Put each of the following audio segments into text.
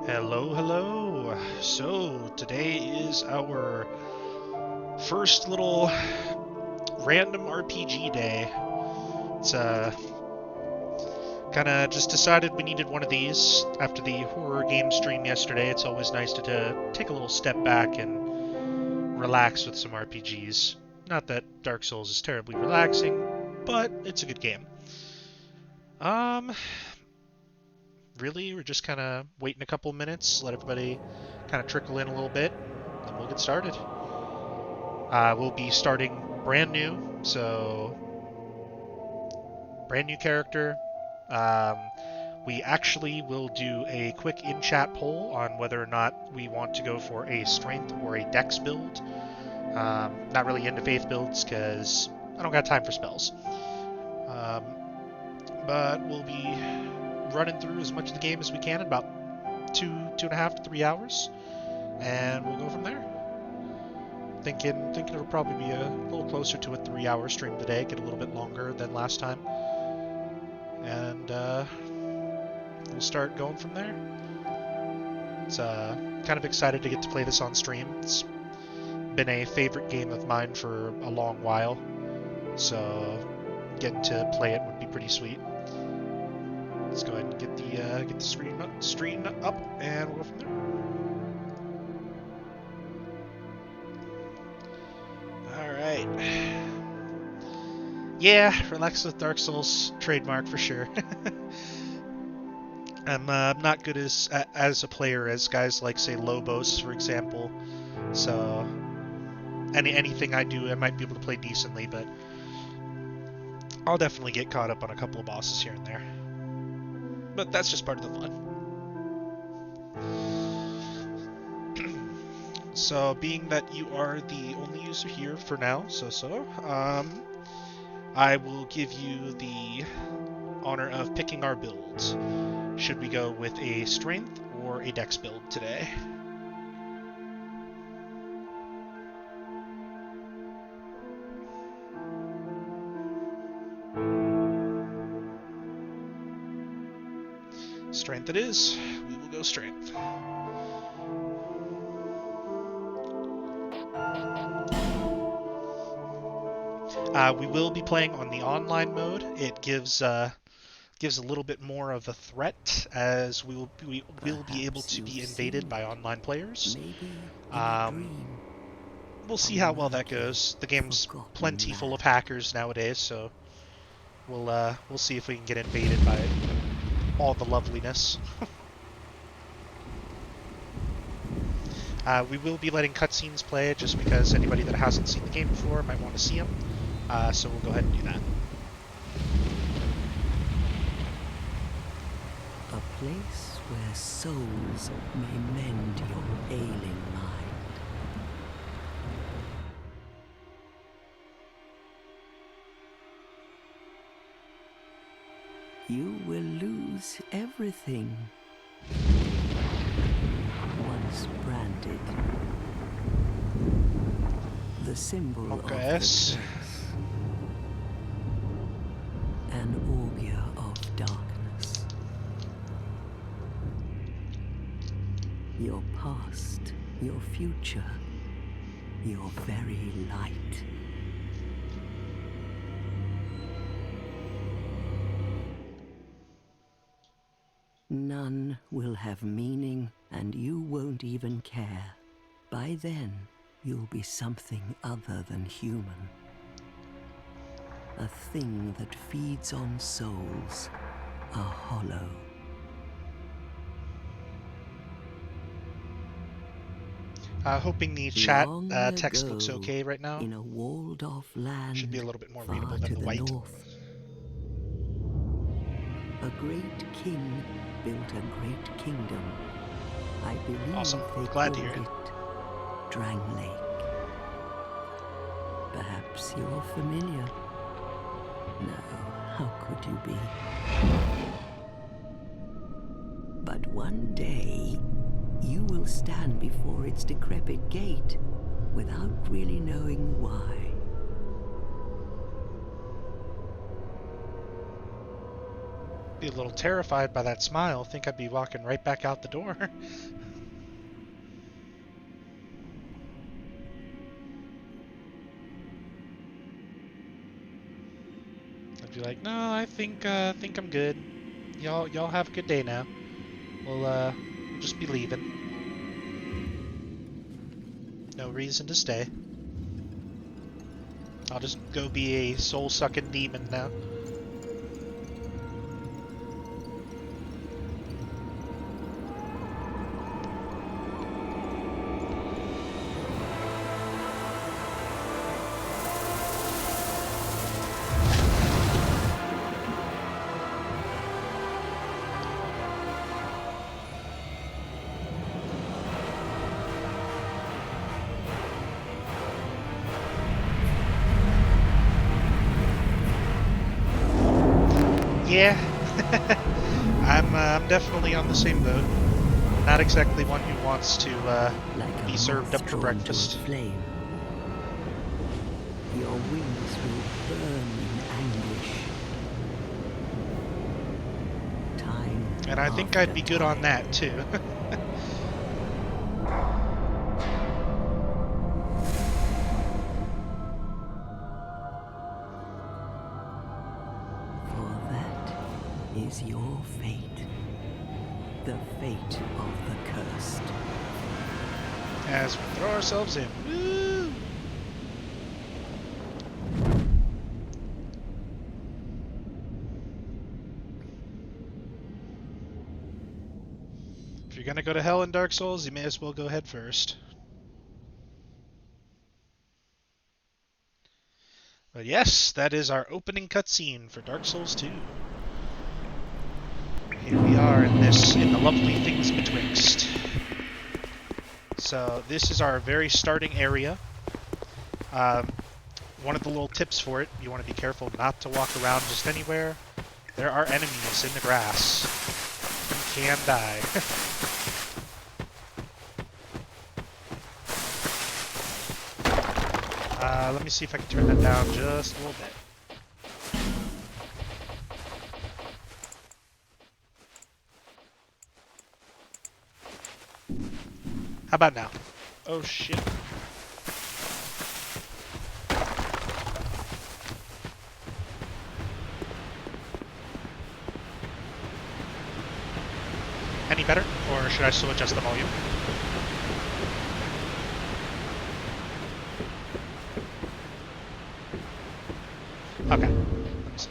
Hello, hello. So, today is our first little random RPG day. It's kind of just decided we needed one of these after the horror game stream yesterday. It's always nice to take a little step back and relax with some RPGs. Not that Dark Souls is terribly relaxing, but it's a good game. Um, really, we're just kind of waiting a couple minutes, let everybody kind of trickle in a little bit, and then we'll get started. We'll be starting brand new, so brand new character. Um, we actually will do a quick in-chat poll on whether or not we want to go for a strength or a dex build. Not really into faith builds because I don't got time for spells. Um, but we'll be running through as much of the game as we can in about 2.5 to 3 hours, and we'll go from there. Thinking it'll probably be a little closer to a 3-hour stream today, get a little bit longer than last time, and we'll start going from there. It's kind of excited to get to play this on stream. It's been a favorite game of mine for a long while, so getting to play it would be pretty sweet. Let's go ahead and get the screen up, and we'll go from there. Alright. Yeah, relax with Dark Souls trademark for sure. I'm not good as a player as guys like, say, Lobos, for example. So anything I do, I might be able to play decently, but I'll definitely get caught up on a couple of bosses here and there. But that's just part of the fun. So, being that you are the only user here for now, I will give you the honor of picking our builds. Should we go with a strength or a dex build today? Strength it is. We will go strength. We will be playing on the online mode. It gives a little bit more of a threat, as we will be able to be invaded by online players. We'll see how well that goes. The game's plenty full of hackers nowadays, so we'll see if we can get invaded by all the loveliness. We will be letting cutscenes play, just because anybody that hasn't seen the game before might want to see them. So we'll go ahead and do that. A place where souls may mend your ailing mind. You will lose everything. Once branded. The symbol of the curse. An augur of darkness. Your past, your future, your very light. None will have meaning, and you won't even care. By then, you'll be something other than human. A thing that feeds on souls, a hollow. Hoping the chat text looks okay right now. In a walled-off land, should be a little bit more readable than the white. North. A great king built a great kingdom. I believe awesome. They Glad to called hear it. Drang Lake. Perhaps you're familiar. No, how could you be? But one day, you will stand before its decrepit gate without really knowing why. Be a little terrified by that smile. Think I'd be walking right back out the door. I'd be like, no, I think I'm good. Y'all have a good day now. We'll just be leaving. No reason to stay. I'll just go be a soul-sucking demon now. Yeah, I'm definitely on the same boat. Not exactly one who wants to Like be served up for breakfast. Flame. Your wings will burn in anguish. Time. And I think I'd be good on that too. Is your fate. The fate of the cursed. As we throw ourselves in. Woo! If you're gonna go to hell in Dark Souls, you may as well go head first. But yes, that is our opening cutscene for Dark Souls 2. Here we are in the lovely Things Betwixt. So this is our very starting area. One of the little tips for it, you want to be careful not to walk around just anywhere. There are enemies in the grass. You can die. Let me see if I can turn that down just a little bit. How about now? Oh shit. Any better? Or should I still adjust the volume? Okay. Let me see.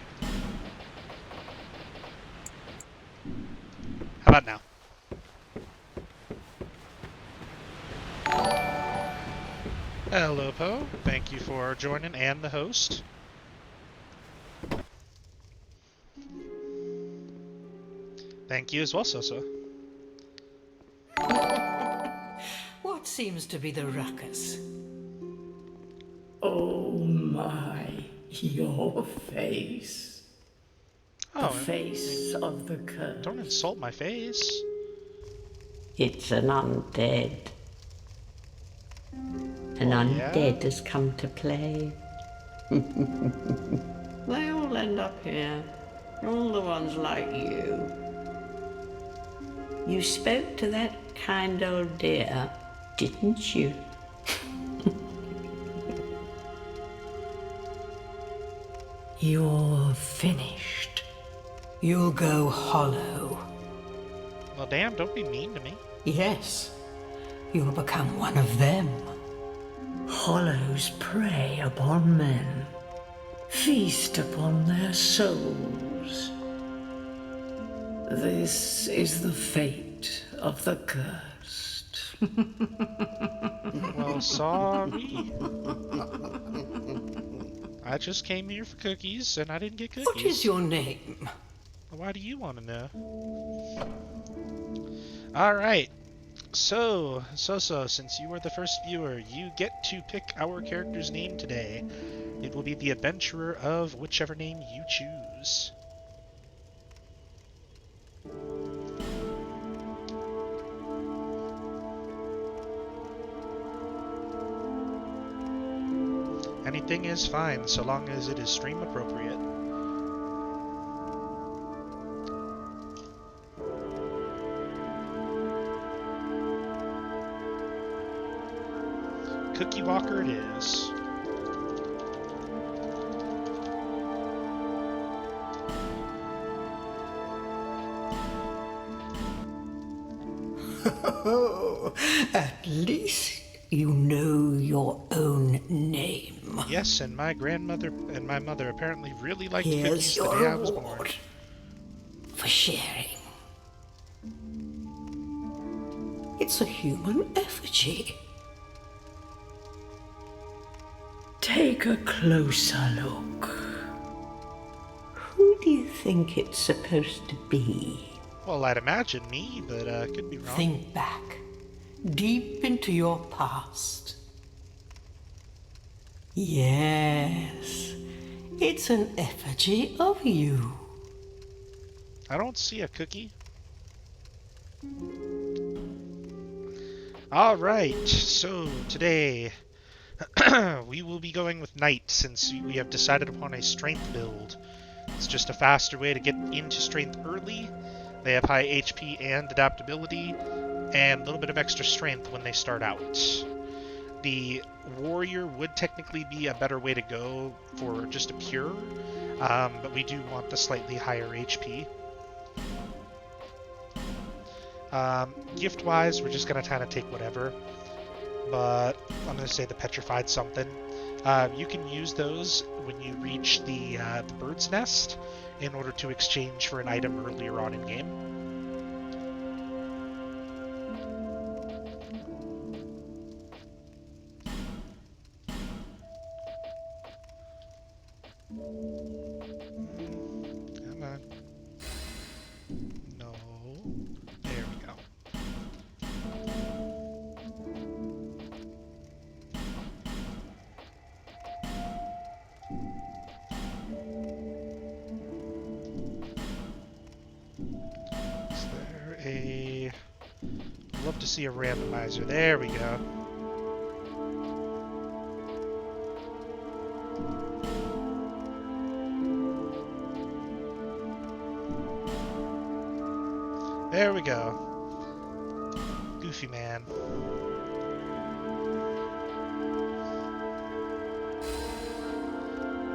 How about now? Hello, Poe. Thank you for joining and the host. Thank you as well, Sosa. What seems to be the ruckus? Oh my, your face. Oh, The face of the curse. don't insult my face. It's an undead. An undead has come to play. They all end up here. All the ones like you. You spoke to that kind old dear, didn't you? You're finished. You'll go hollow. Well, damn, don't be mean to me. Yes, you'll become one of them. Hollows prey upon men, feast upon their souls. This is the fate of the cursed. Well, sorry. I just came here for cookies, and I didn't get cookies. What is your name? Why do you want to know? Alright. So, since you were the first viewer, you get to pick our character's name today. It will be the adventurer of whichever name you choose. Anything is fine, so long as it is stream appropriate. Cookie Walker it is. At least you know your own name. Yes, and my grandmother and my mother apparently really liked Here's cookies the your day I was born. reward for sharing. It's a human effigy. Take a closer look. Who do you think it's supposed to be? Well, I'd imagine me, but could be wrong. Think back, deep into your past. Yes, it's an effigy of you. I don't see a cookie. Alright, so today we will be going with Knight since we have decided upon a strength build. It's just a faster way to get into strength early. They have high HP and adaptability, and a little bit of extra strength when they start out. The warrior would technically be a better way to go for just a pure, but we do want the slightly higher HP. Gift-wise, we're just going to kind of take whatever, but I'm going to say the Petrified something. You can use those when you reach the bird's nest in order to exchange for an item earlier on in game. Come on. No. There we go. Is there a... I'd love to see a randomizer. There we go. There we go. Goofy man.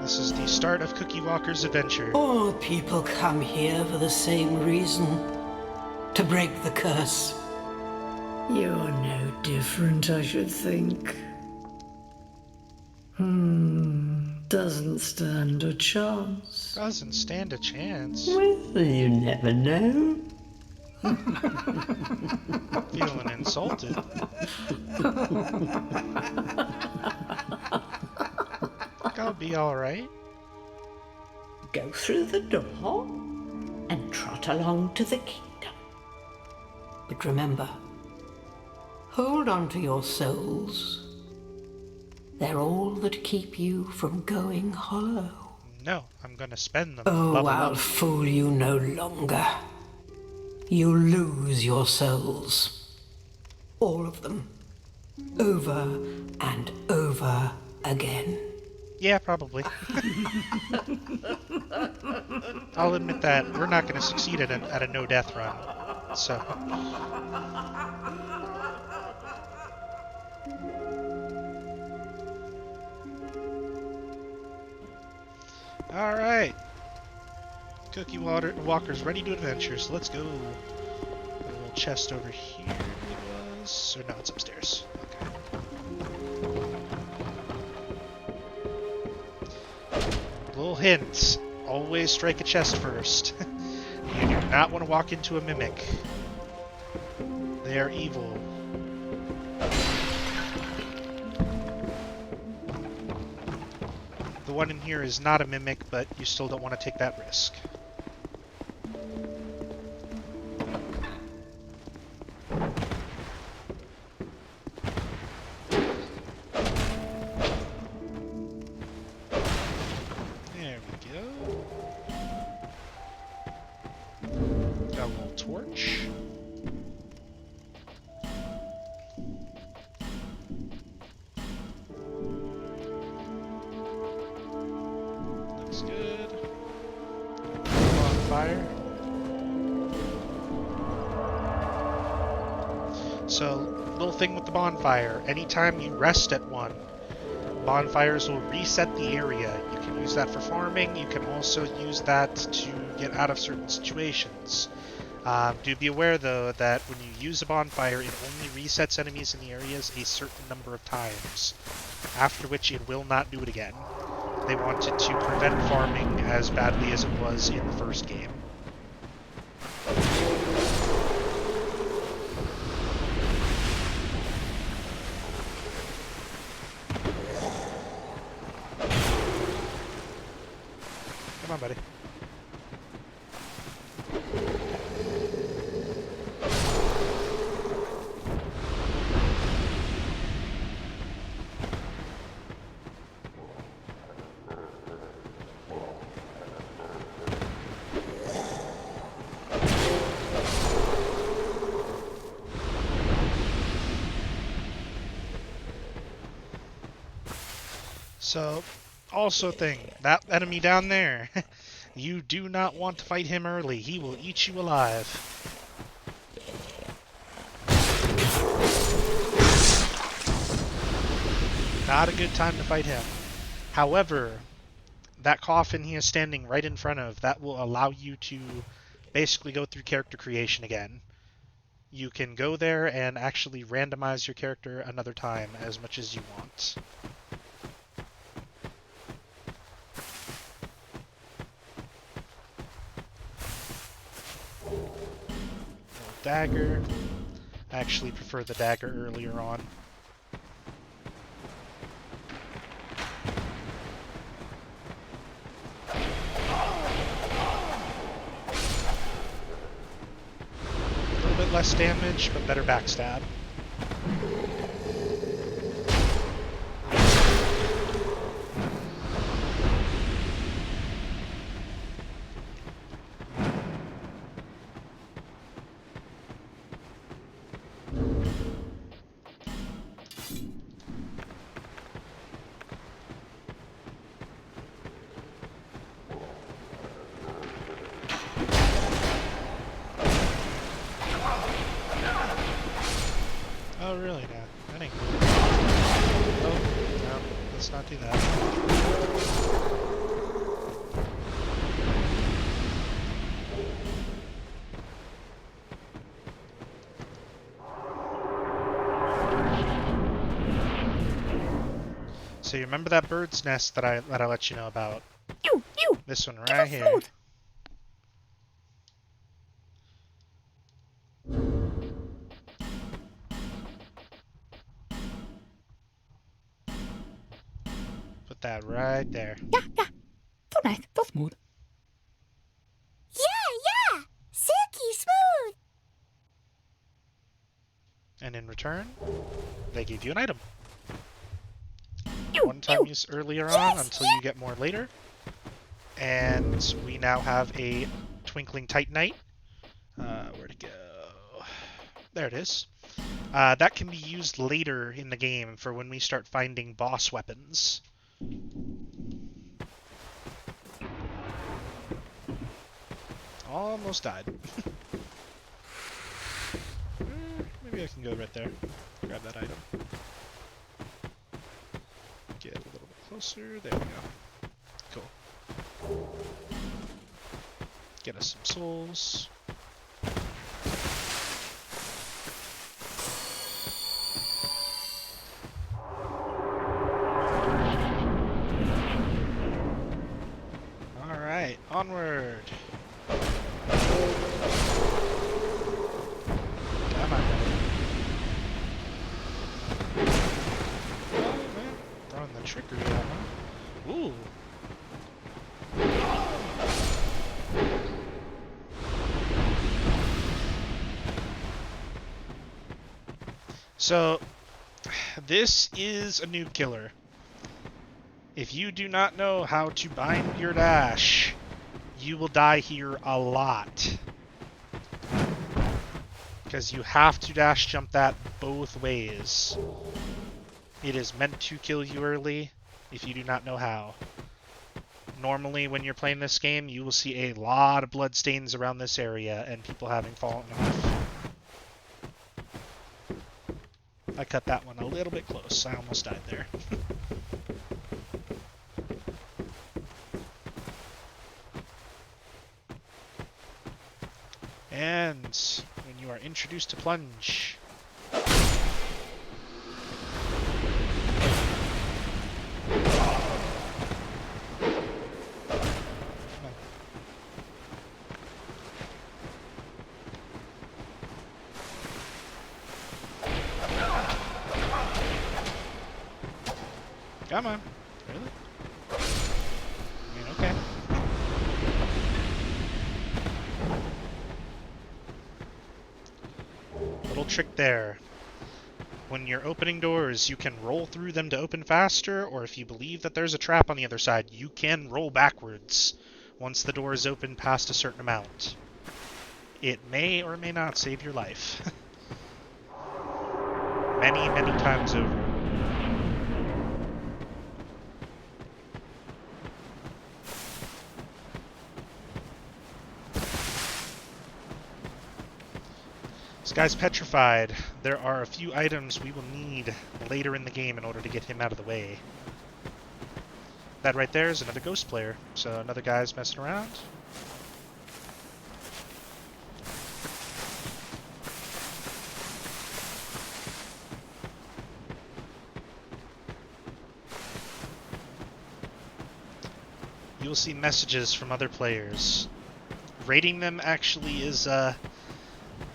This is the start of Cookie Walker's adventure. All people come here for the same reason. To break the curse. You're no different, I should think. Doesn't stand a chance. Doesn't stand a chance. Well, you never know. Feeling insulted. I'll be alright. Go through the door and trot along to the kingdom. But remember, hold on to your souls. They're all that keep you from going hollow. No, I'm gonna spend them. Oh, Level I'll up. fool you no longer. You lose your souls. All of them. Over and over again. Yeah, probably. I'll admit that we're not gonna succeed at a no-death run. So... Alright. Cookie Walker's ready to adventure, so let's go. A little chest over here it was. Or no, it's upstairs. Okay. Little hint. Always strike a chest first. You do not want to walk into a mimic. They are evil. The one in here is not a mimic, but you still don't want to take that risk. There we go. Got a little torch. Looks good. Bonfire. So, little thing with the bonfire. Anytime you rest at one, bonfires will reset the area. You can use that for farming. You can also use that to get out of certain situations. Do be aware, though, that when you use a bonfire, it only resets enemies in the areas a certain number of times, after which it will not do it again. They wanted to prevent farming as badly as it was in the first game. Come on, buddy. So, also thing, that enemy down there, you do not want to fight him early. He will eat you alive. Not a good time to fight him. However, that coffin he is standing right in front of, that will allow you to basically go through character creation again. You can go there and actually randomize your character another time as much as you want. Dagger. I actually prefer the dagger earlier on. A little bit less damage, but better backstab. Oh, really? No, that ain't cool. Oh, no, let's not do that. So you remember that bird's nest that I let you know about? This one right here. Put that right there. So nice, so smooth. Yeah, silky smooth. And in return, they gave you an item. One time use earlier on until you get more later. And we now have a Twinkling Titanite. Where'd it go? There it is. That can be used later in the game for when we start finding boss weapons. Almost died. Maybe I can go right there. Grab that item. Get a little bit closer. There we go. Cool. Get us some souls. Alright, onward. Come on, buddy. Oh, man. Throwing the trickery out, huh? Ooh. So, this is a noob killer. If you do not know how to bind your dash, you will die here a lot. Because you have to dash jump that both ways. It is meant to kill you early if you do not know how. Normally, when you're playing this game, you will see a lot of blood stains around this area and people having fallen off. I cut that one a little bit close. I almost died there. And when you are introduced to plunge, come on. Really? I mean, okay. Little trick there. When you're opening doors, you can roll through them to open faster, or if you believe that there's a trap on the other side, you can roll backwards once the door is open past a certain amount. It may or may not save your life. Many, many times over. This guy's petrified. There are a few items we will need later in the game in order to get him out of the way. That right there is another ghost player, so another guy's messing around. You'll see messages from other players. Raiding them actually is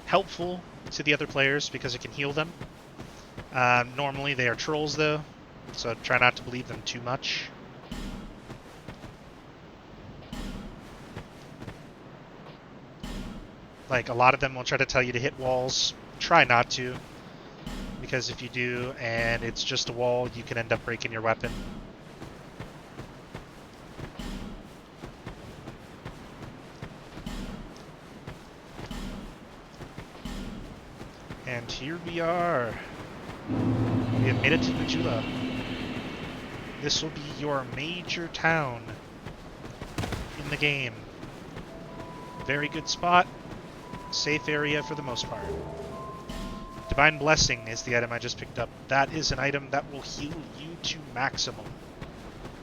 helpful to the other players because it can heal them. Normally they are trolls though, so try not to believe them too much. Like, a lot of them will try to tell you to hit walls. Try not to, because if you do and it's just a wall, you can end up breaking your weapon. And here we are. We have made it to Majula. This will be your major town in the game. Very good spot. Safe area for the most part. Divine Blessing is the item I just picked up. That is an item that will heal you to maximum.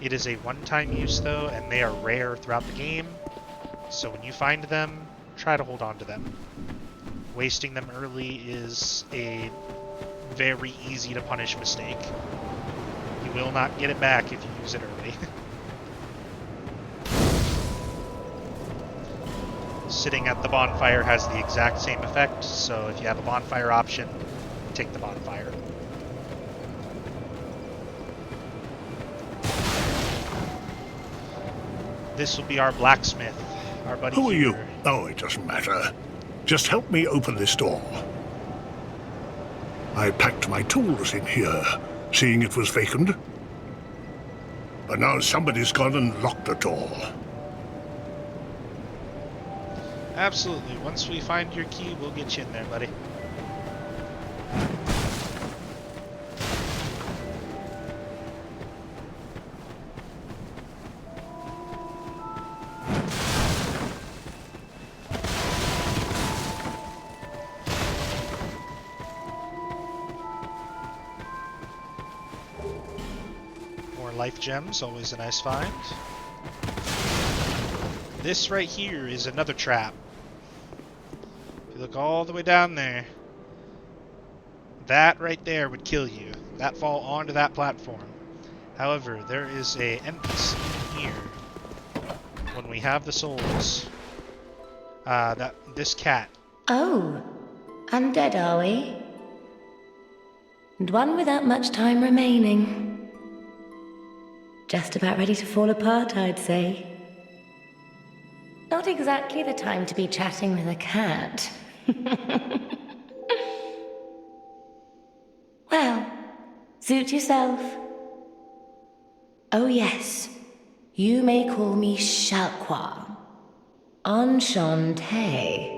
It is a one-time use though, and they are rare throughout the game. So when you find them, try to hold on to them. Wasting them early is a very easy to punish mistake. You will not get it back if you use it early. Sitting at the bonfire has the exact same effect, so if you have a bonfire option, take the bonfire. This will be our blacksmith, our buddy Who are you? here. Oh, it doesn't matter. Just help me open this door. I packed my tools in here, seeing it was vacant. But now somebody's gone and locked the door. Absolutely. Once we find your key, we'll get you in there, buddy. More life gems, always a nice find. This right here is another trap. If you look all the way down there, that right there would kill you. That fall onto that platform. However, there is a NPC here. When we have the souls, this cat. Oh, undead are we? And one without much time remaining. Just about ready to fall apart, I'd say. Not exactly the time to be chatting with a cat. Well, suit yourself. Oh yes, you may call me Shalqua. Enchanté.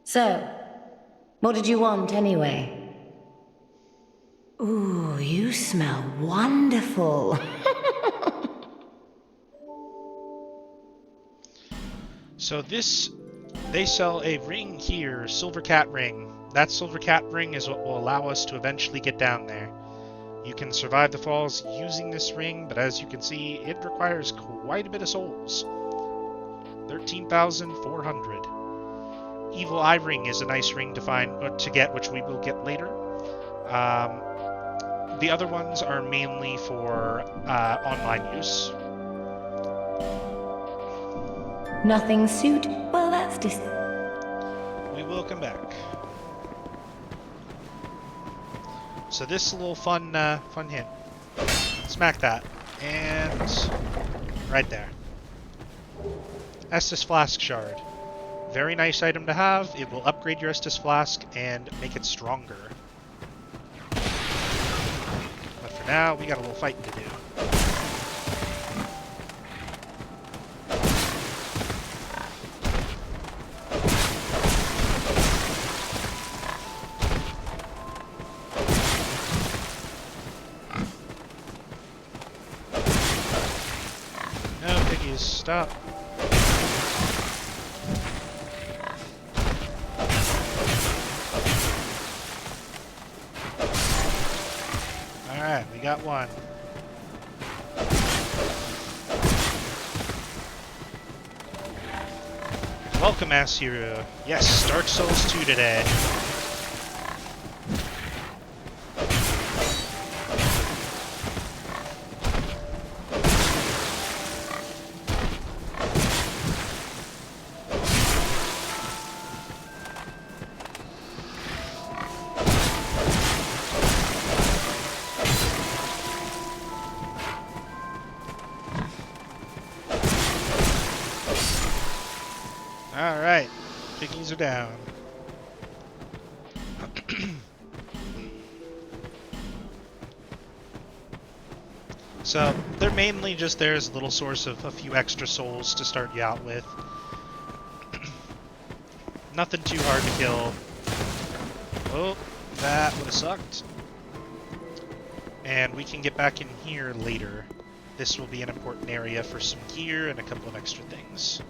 So, what did you want anyway? Ooh, you smell wonderful. So this They sell a ring here, Silver Cat Ring. That Silver Cat Ring is what will allow us to eventually get down there. You can survive the falls using this ring, but as you can see, it requires quite a bit of souls. 13,400. Evil Eye Ring is a nice ring to get, which we will get later. The other ones are mainly for online use. Nothing suit? Well, that's just... We will come back. So this is a little fun hint. Smack that. And right there. Estus Flask Shard. Very nice item to have. It will upgrade your Estus Flask and make it stronger. But for now, we got a little fighting to do. Stop. Alright, we got one. Welcome, Asiru. Yes, Dark Souls 2 today. Alright, piggies are down. So, they're mainly just there as a little source of a few extra souls to start you out with. Nothing too hard to kill. Oh, that would have sucked. And we can get back in here later. This will be an important area for some gear and a couple of extra things.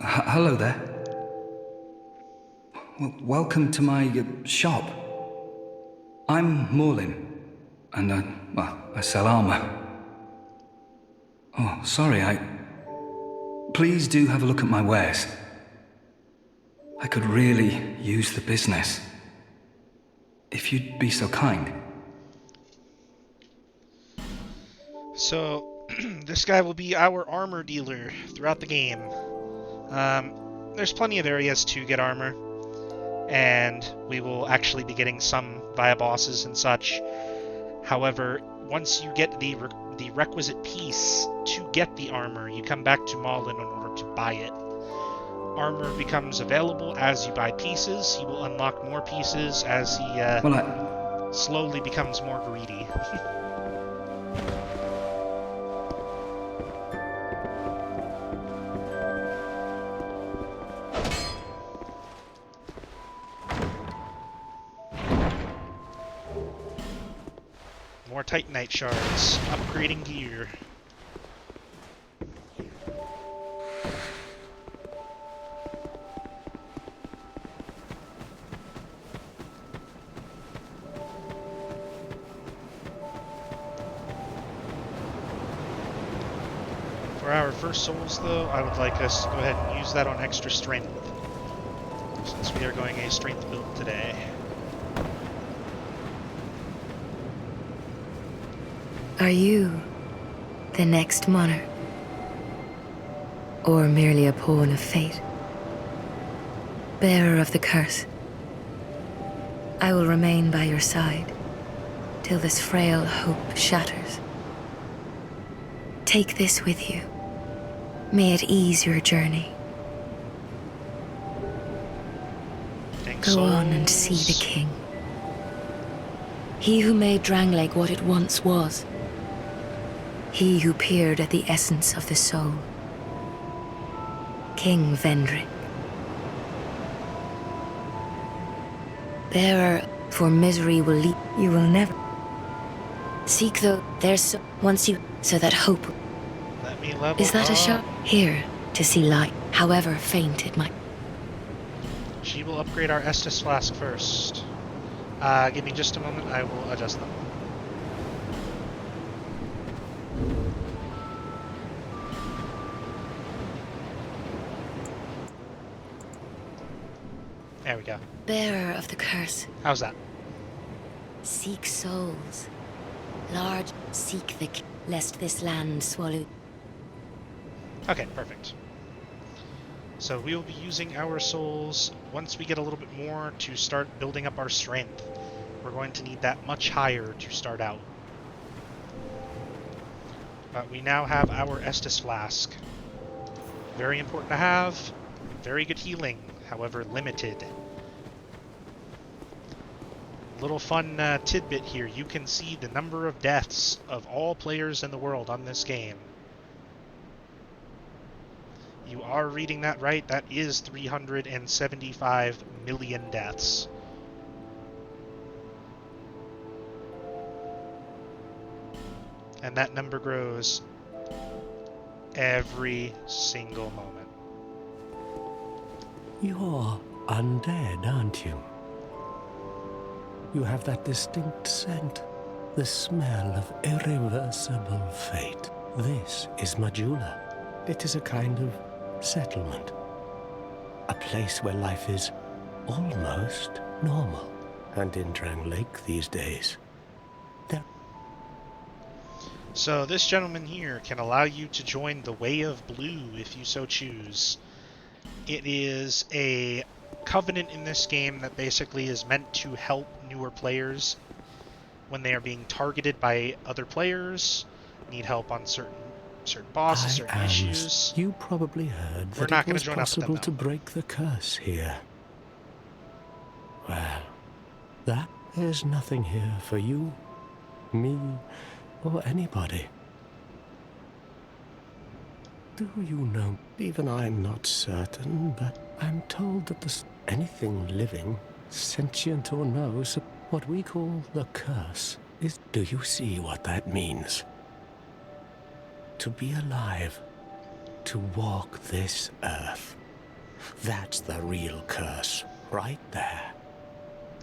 Hello there. Well, welcome to my shop. I'm Morlin, and I sell armor. Oh, sorry, Please do have a look at my wares. I could really use the business. If you'd be so kind. So, this guy will be our armor dealer throughout the game. There's plenty of areas to get armor, and we will actually be getting some via bosses and such. However, once you get the requisite piece to get the armor, you come back to Marlin in order to buy it. Armor becomes available as you buy pieces. He will unlock more pieces as he slowly becomes more greedy. More Titanite shards, upgrading gear. For our first souls though, I would like us to go ahead and use that on extra strength, since we are going a strength build today. Are you the next monarch? Or merely a pawn of fate? Bearer of the curse, I will remain by your side till this frail hope shatters. Take this with you. May it ease your journey. Go on and see the king. He who made Drangleic what it once was. He who peered at the essence of the soul. King Vendrick. Bearer, for misery will lead. You will never. Seek though, there's once you, so that hope. Let me level Is that a up. shot? Here, to see light, however faint it might. She will upgrade our Estus Flask first. Give me just a moment, I will adjust them. There we go. Bearer of the curse, How's that? seek souls. Large, seek the lest this land swallow. Okay, perfect. So we will be using our souls once we get a little bit more to start building up our strength. We're going to need that much higher to start out. But we now have our Estus Flask. Very important to have. Very good healing, however limited. Little fun tidbit here. You can see the number of deaths of all players in the world on this game. You are reading that right. That is 375 million deaths. And that number grows every single moment. You're undead, aren't you? You have that distinct scent, the smell of irreversible fate. This is Majula. It is a kind of settlement. A place where life is almost normal. And in Drang Lake these days, So this gentleman here can allow you to join the Way of Blue if you so choose. It is a covenant in this game that basically is meant to help newer players when they are being targeted by other players, need help on certain bosses, certain issues. You probably heard We're that not it gonna was join up with them, possible though. to break the curse here. Well, that there's nothing here for you, me, or anybody. Do you know, even I'm not certain, but I'm told that there's anything living, sentient or no, so what we call the curse is... Do you see what that means? To be alive, to walk this earth. That's the real curse, right there.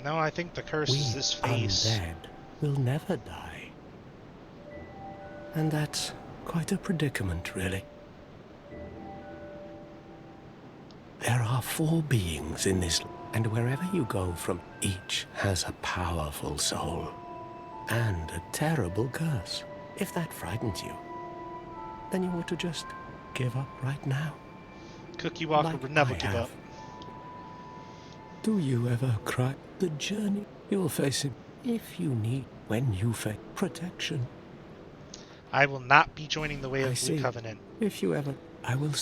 No, I think the curse is this face. Undead will never die. And that's quite a predicament, really. There are 4 beings in this, and wherever you go from, each has a powerful soul and a terrible curse. If that frightens you, then you ought to just give up right now. Cookie Walker Like would never I give have. up. Do you ever cry? The journey you'll face it if you need, when you face protection. I will not be joining the Way I of Blue see. Covenant. If you ever, I will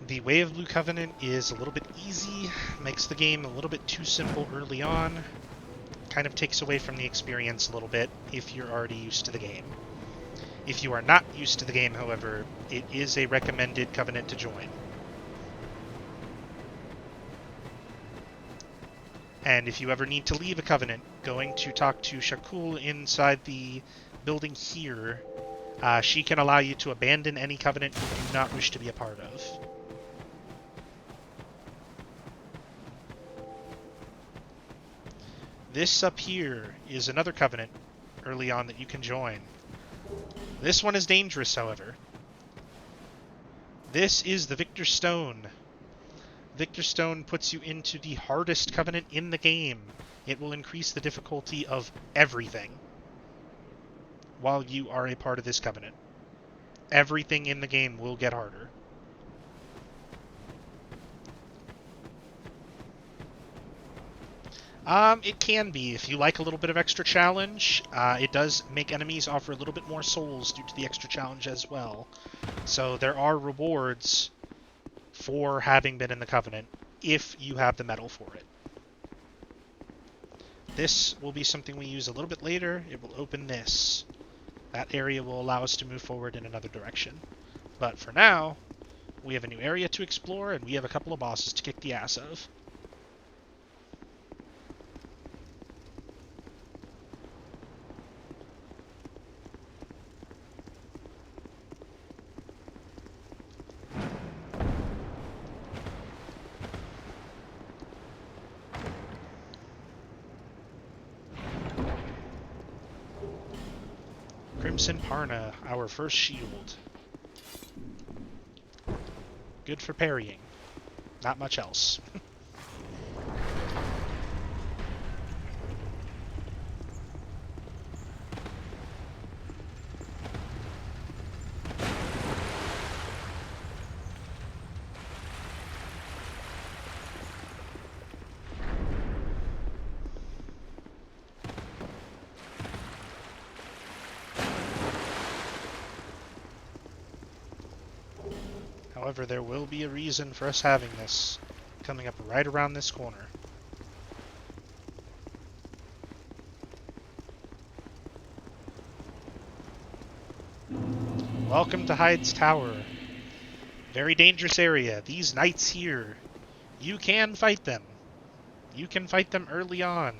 The Way of Blue Covenant is a little bit easy, makes the game a little bit too simple early on, kind of takes away from the experience a little bit if you're already used to the game. If you are not used to the game, however, it is a recommended covenant to join. And if you ever need to leave a covenant, going to talk to Shakul inside the building here, she can allow you to abandon any covenant you do not wish to be a part of. This up here is another covenant early on that you can join. This one is dangerous, however. This is the Victor Stone. Victor Stone puts you into the hardest covenant in the game. It will increase the difficulty of everything while you are a part of this covenant. Everything in the game will get harder. It can be. If you like a little bit of extra challenge, it does make enemies offer a little bit more souls due to the extra challenge as well. So there are rewards for having been in the Covenant if you have the medal for it. This will be something we use a little bit later. It will open this. That area will allow us to move forward in another direction. But for now, we have a new area to explore, and we have a couple of bosses to kick the ass of. Crimson Parna, our first shield. Good for parrying. Not much else. However, there will be a reason for us having this coming up right around this corner. Welcome to Hyde's Tower. Very dangerous area. These knights here, you can fight them. You can fight them early on,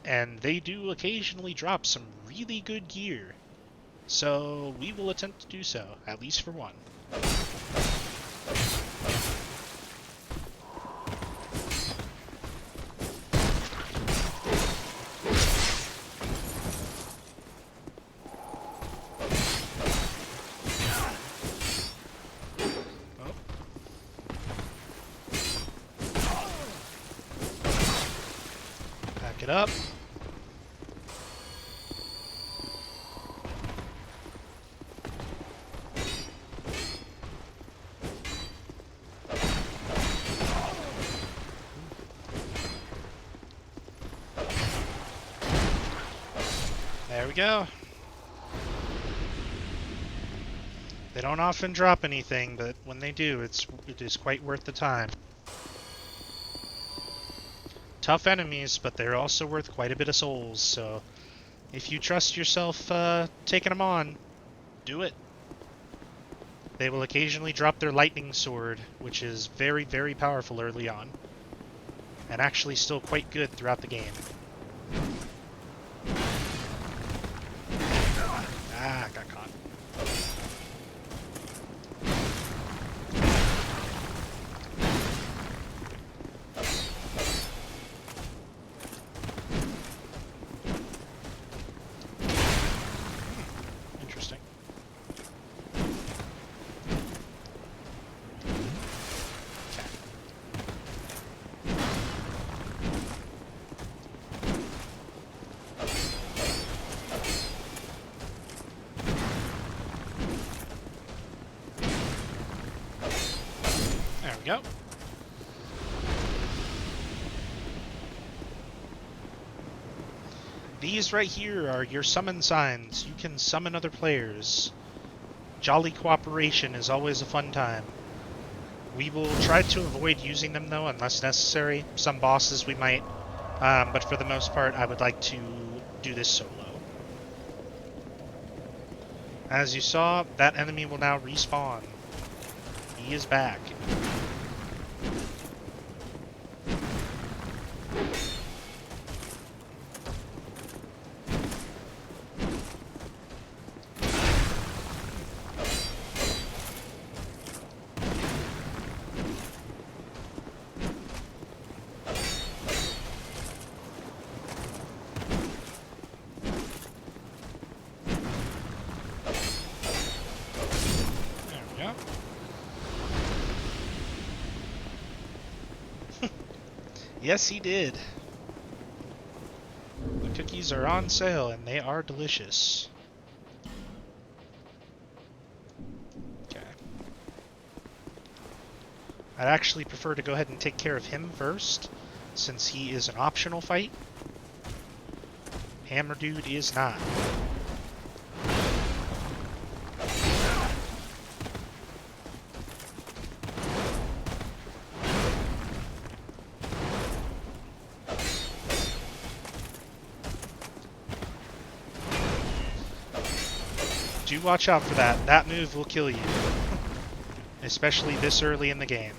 and they do occasionally drop some really good gear. So we will attempt to do so, at least for one. It up. There we go. They don't often drop anything, but when they do, it is quite worth the time. Tough enemies, but they're also worth quite a bit of souls, so if you trust yourself taking them on, do it. They will occasionally drop their lightning sword, which is very, very powerful early on, and actually still quite good throughout the game. Ah, got caught. Go. These right here are your summon signs. You can summon other players. Jolly cooperation is always a fun time. We will try to avoid using them though unless necessary. Some bosses we might, but for the most part I would like to do this solo. As you saw, that enemy will now respawn. He is back. Yes, he did. The cookies are on sale, and they are delicious. Okay. I'd actually prefer to go ahead and take care of him first, since he is an optional fight. Hammer Dude is not. Do watch out for that. That move will kill you. Especially this early in the game.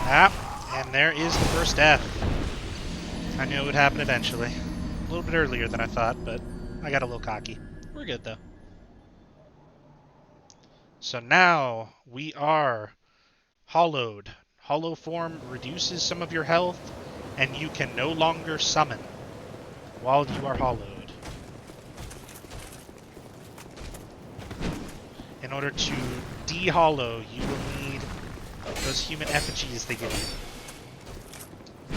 Ah, and there is the first death. I knew it would happen eventually. A little bit earlier than I thought, but I got a little cocky. We're good though. So now we are hollowed. Hollow form reduces some of your health, and you can no longer summon while you are hollowed. In order to de-hollow, you will need those human effigies they give you.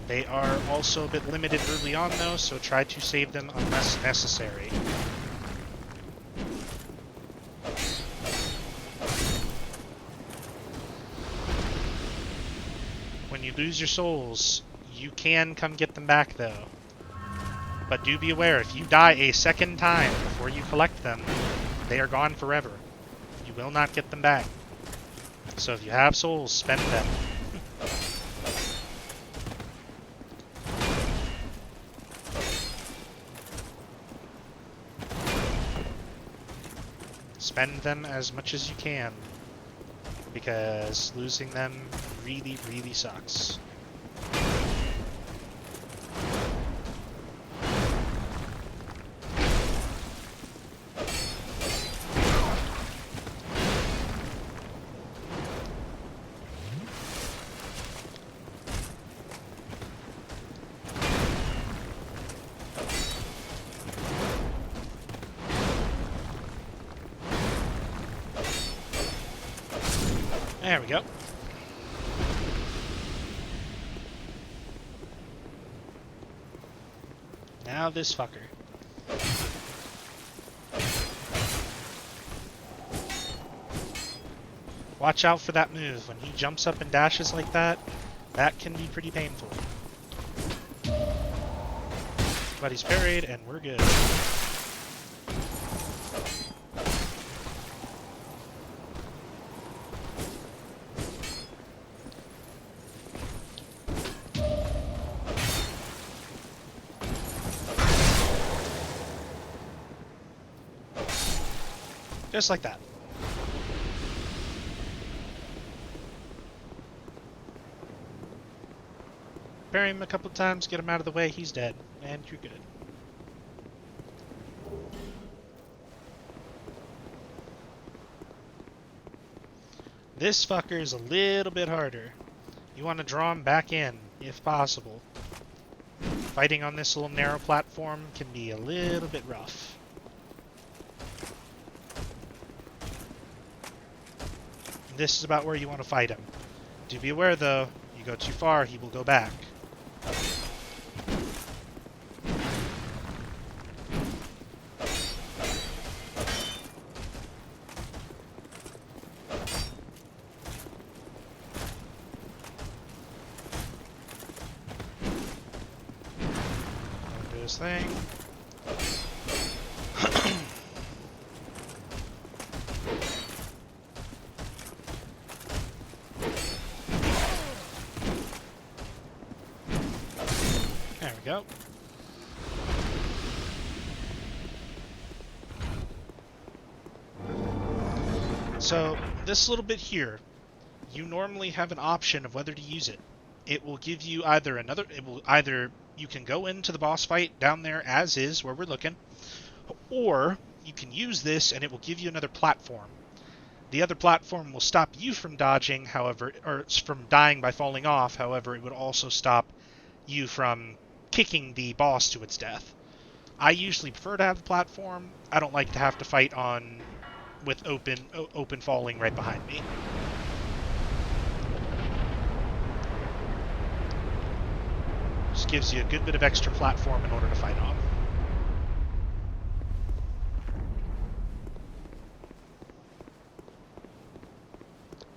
They are also a bit limited early on though, so try to save them unless necessary. When you lose your souls, you can come get them back though. But do be aware, if you die a second time before you collect them, they are gone forever. You will not get them back. So if you have souls, spend them. Spend them as much as you can, because losing them really, really sucks. There we go. Now this fucker. Watch out for that move. When he jumps up and dashes like that, that can be pretty painful. But he's parried and we're good. Just like that. Parry him a couple times, get him out of the way, he's dead, and you're good. This fucker is a little bit harder. You want to draw him back in, if possible. Fighting on this little narrow platform can be a little bit rough. This is about where you want to fight him. Do be aware though, you go too far, he will go back. Do his thing. There we go. So, this little bit here, you normally have an option of whether to use it. It will give you either you can go into the boss fight down there as is, where we're looking, or you can use this and it will give you another platform. The other platform will stop you from dodging, however, or from dying by falling off, however, it would also stop you from kicking the boss to its death. I usually prefer to have the platform. I don't like to have to fight with open falling right behind me. Just gives you a good bit of extra platform in order to fight on.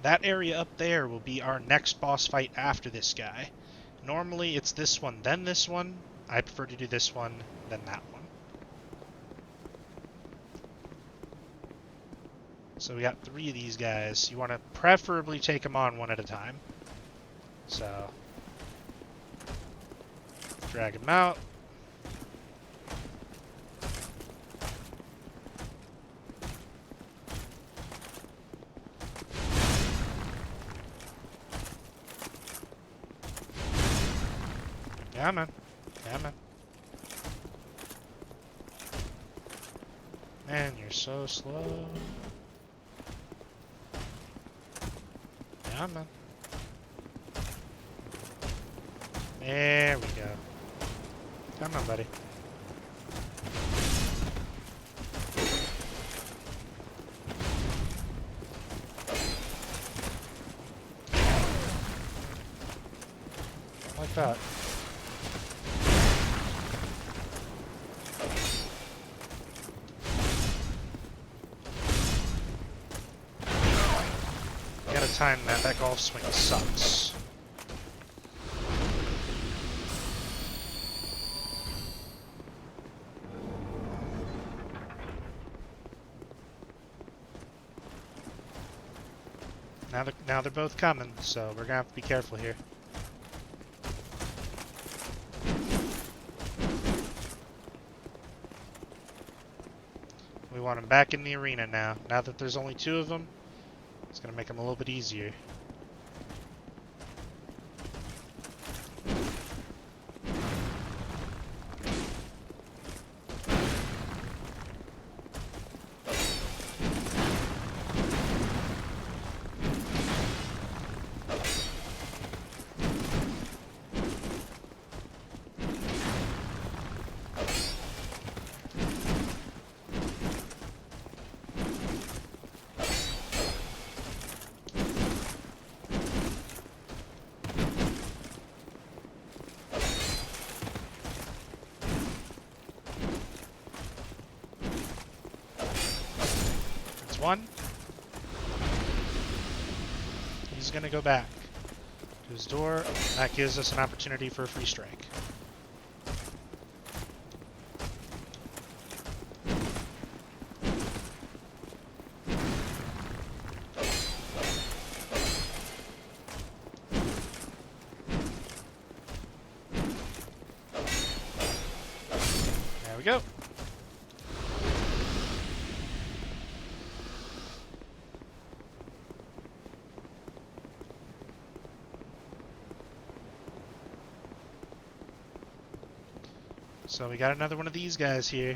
That area up there will be our next boss fight after this guy. Normally it's this one, then this one. I prefer to do this one, then that one. So we got 3 of these guys. You want to preferably take them on one at a time. So, drag them out. Yeah, man. Yeah, man. Man, you're so slow. Come on. There we go. Come on, buddy. Like that. Gotta time that. That golf swing sucks. Now they're both coming, so we're gonna have to be careful here. We want them back in the arena now. Now that there's only 2 of them, it's gonna make them a little bit easier. One. He's gonna go back to his door. That gives us an opportunity for a free strike. There we go. So we got another one of these guys here.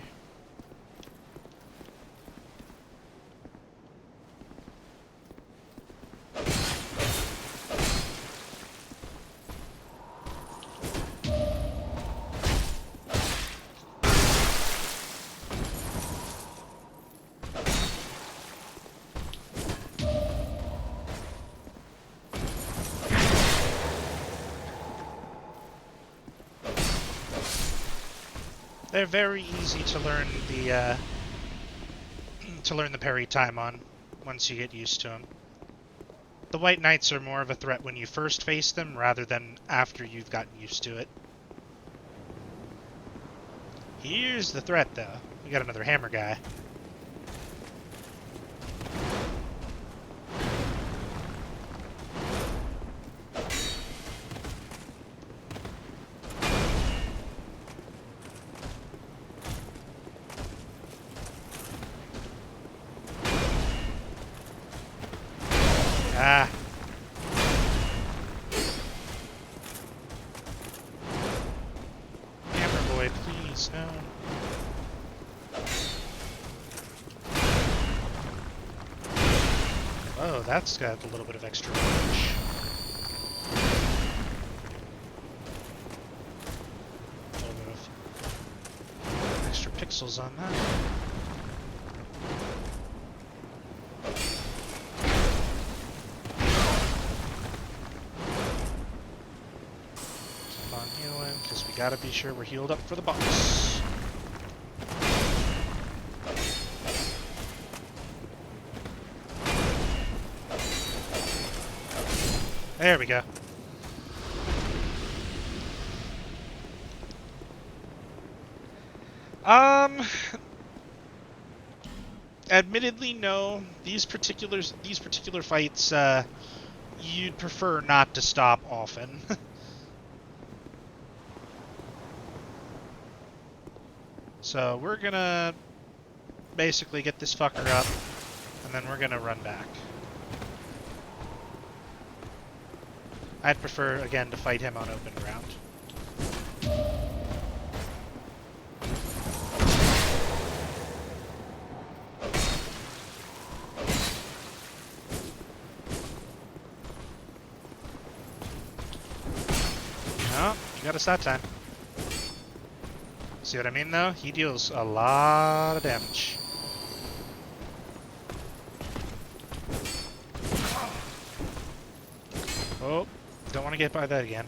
They're very easy to learn the parry time on once you get used to them. The White Knights are more of a threat when you first face them rather than after you've gotten used to it. Here's the threat though. We got another hammer guy. Ah. Hammer boy, please, no. Oh, that's got a little bit of extra range. A little bit of extra pixels on that. Because we gotta be sure we're healed up for the boss. There we go. Admittedly, no. These particular fights, you'd prefer not to stop often. So we're gonna basically get this fucker up, and then we're gonna run back. I'd prefer, again, to fight him on open ground. got us that time. See what I mean, though? He deals a lot of damage. Oh, don't want to get by that again.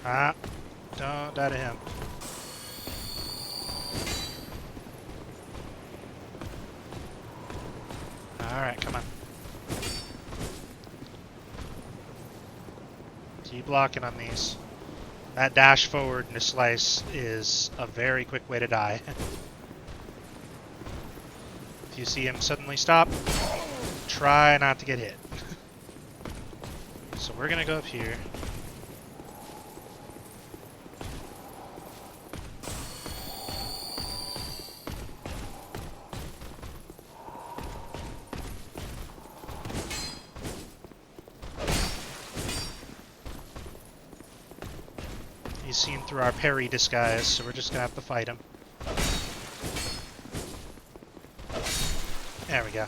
Ah, don't die to him. Alright, come on. Keep blocking on these. That dash forward and a slice is a very quick way to die. If you see him suddenly stop, try not to get hit. So we're gonna go up here. He's seen through our parry disguise, so we're just gonna have to fight him. There we go.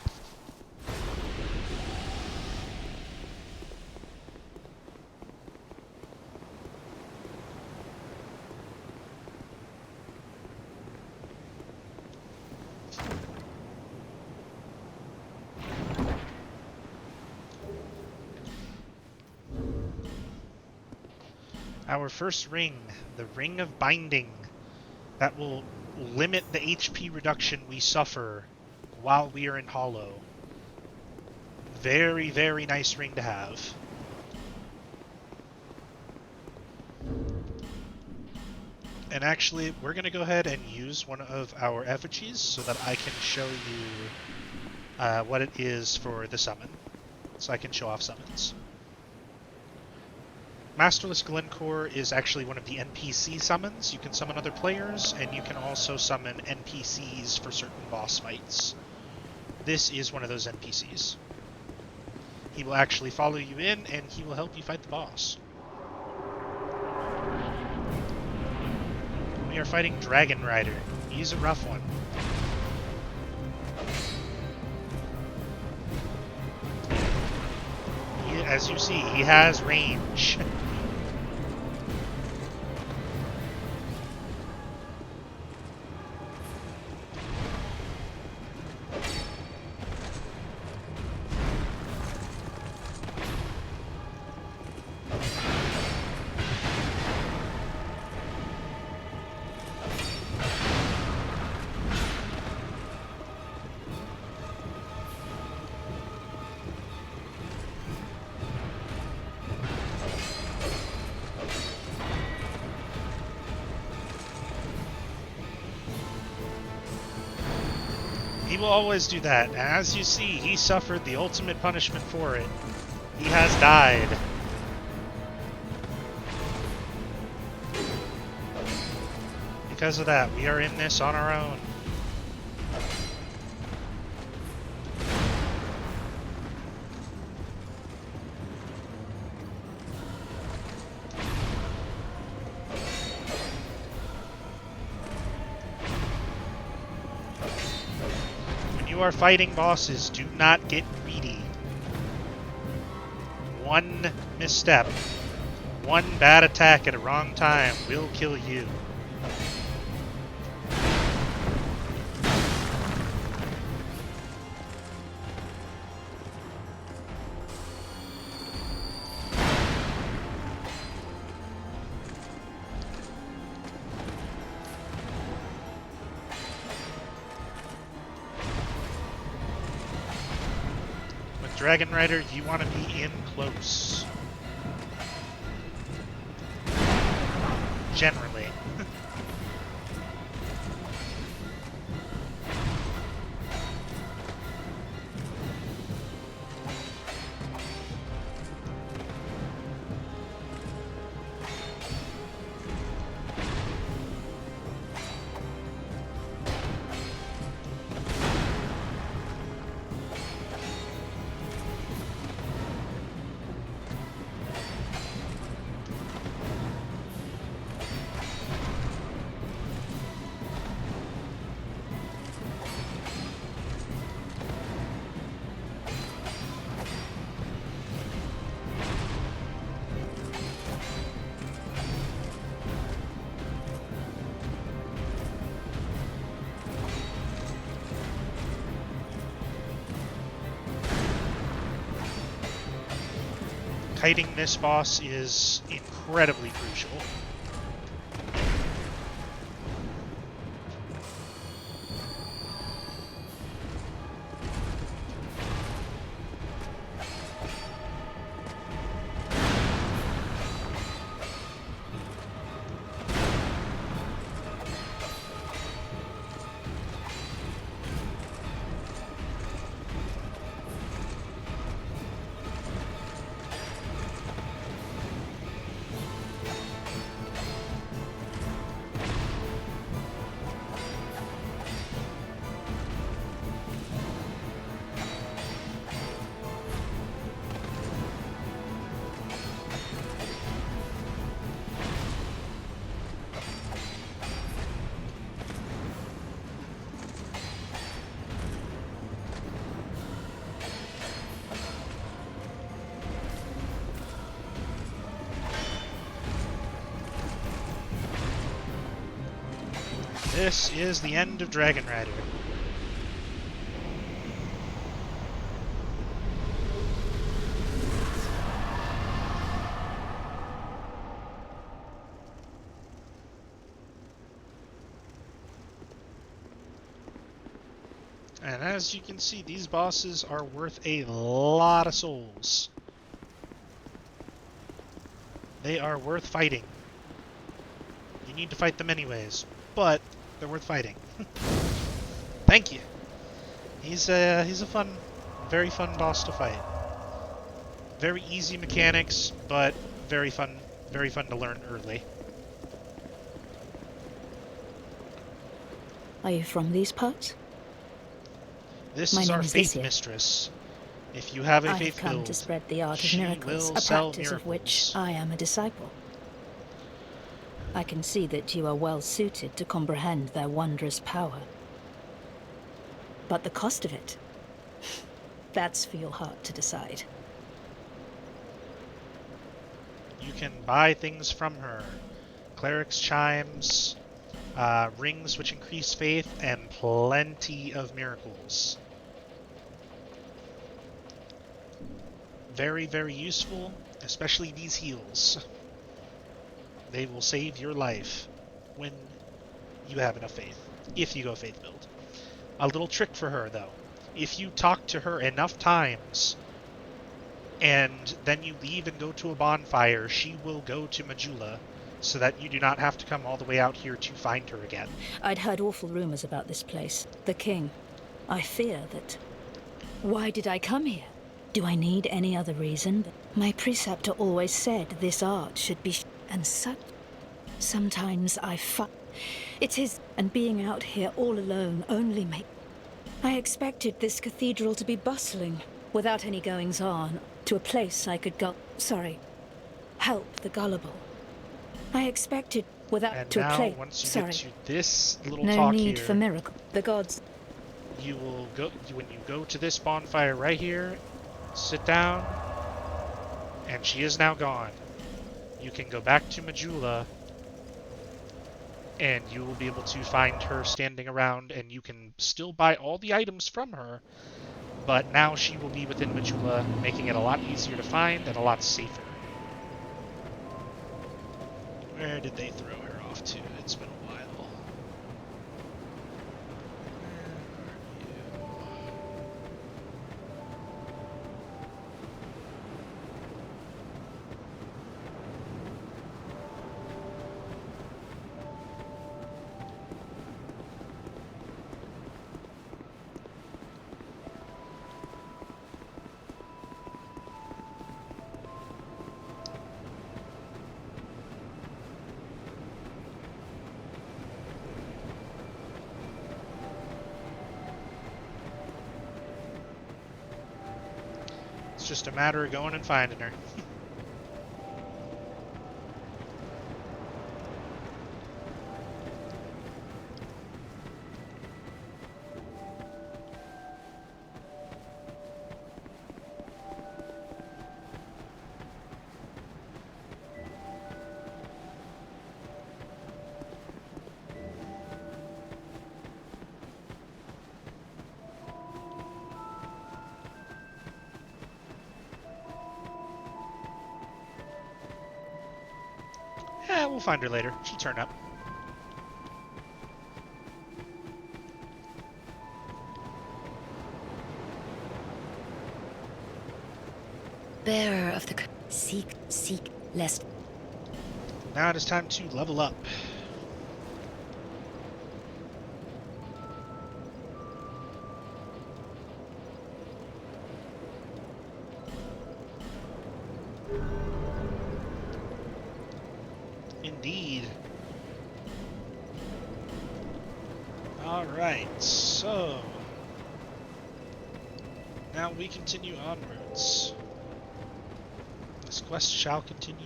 Our first ring, the Ring of Binding, that will limit the HP reduction we suffer while we are in Hollow. Very, very nice ring to have. And actually, we're going to go ahead and use one of our effigies so that I can show you what it is for the summon. So I can show off summons. Masterless Glencore is actually one of the NPC summons. You can summon other players, and you can also summon NPCs for certain boss fights. This is one of those NPCs. He will actually follow you in, and he will help you fight the boss. We are fighting Dragon Rider. He's a rough one. As you see, he has range. He will always do that, and as you see, he suffered the ultimate punishment for it. He has died. Because of that, we are in this on our own. You are fighting bosses, do not get greedy. One misstep, one bad attack at a wrong time will kill you. Dragon Rider, you want to be in close. Generally. Kiting this boss is incredibly crucial. This is the end of Dragon Rider. And as you can see, these bosses are worth a lot of souls. They are worth fighting. You need to fight them anyways, but they're worth fighting. Thank you. He's a fun, very fun boss to fight. Very easy mechanics, but very fun to learn early. Are you from these parts? This My is name our is faith Isia. mistress. If you have a I have faith come build, to spread the art of she miracles, will a sell practice of which miracles. I am a disciple. I can see that you are well suited to comprehend their wondrous power. But the cost of it, that's for your heart to decide. You can buy things from her. Cleric's chimes, rings which increase faith, and plenty of miracles. Very, very useful, especially these heals. They will save your life when you have enough faith, if you go faith build. A little trick for her, though. If you talk to her enough times, and then you leave and go to a bonfire, she will go to Majula, so that you do not have to come all the way out here to find her again. I'd heard awful rumors about this place. The king. I fear that... Why did I come here? Do I need any other reason? My preceptor always said this art should be and such. Sometimes I It is, and being out here all alone only make... I expected this cathedral to be bustling, without any goings-on, to a place I could go... help the gullible. I expected without... And to now, a place... once you get to this little No talk need here, for miracle. The gods... you will go... When you go to this bonfire right here, sit down, and she is now gone. You can go back to Majula, and you will be able to find her standing around, and you can still buy all the items from her, but now she will be within Majula, making it a lot easier to find and a lot safer. Where did they throw her off to? It's been a while. It's just a matter of going and finding her. we'll find her later. She'll turn up. Bearer of the... Seek, lest... Now it is time to level up. Indeed. Alright, so... now we continue onwards. This quest shall continue.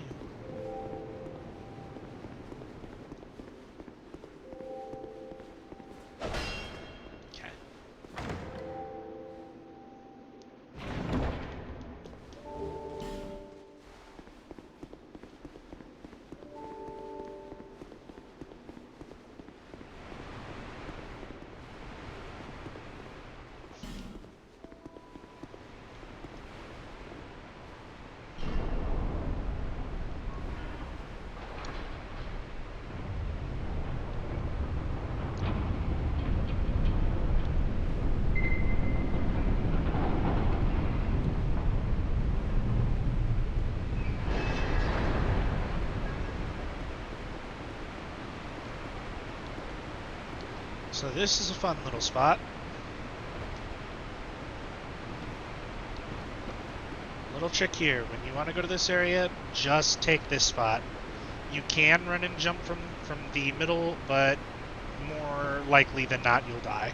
Okay. So this is a fun little spot. Little trick here, when you want to go to this area, just take this spot. You can run and jump from the middle, but more likely than not you'll die.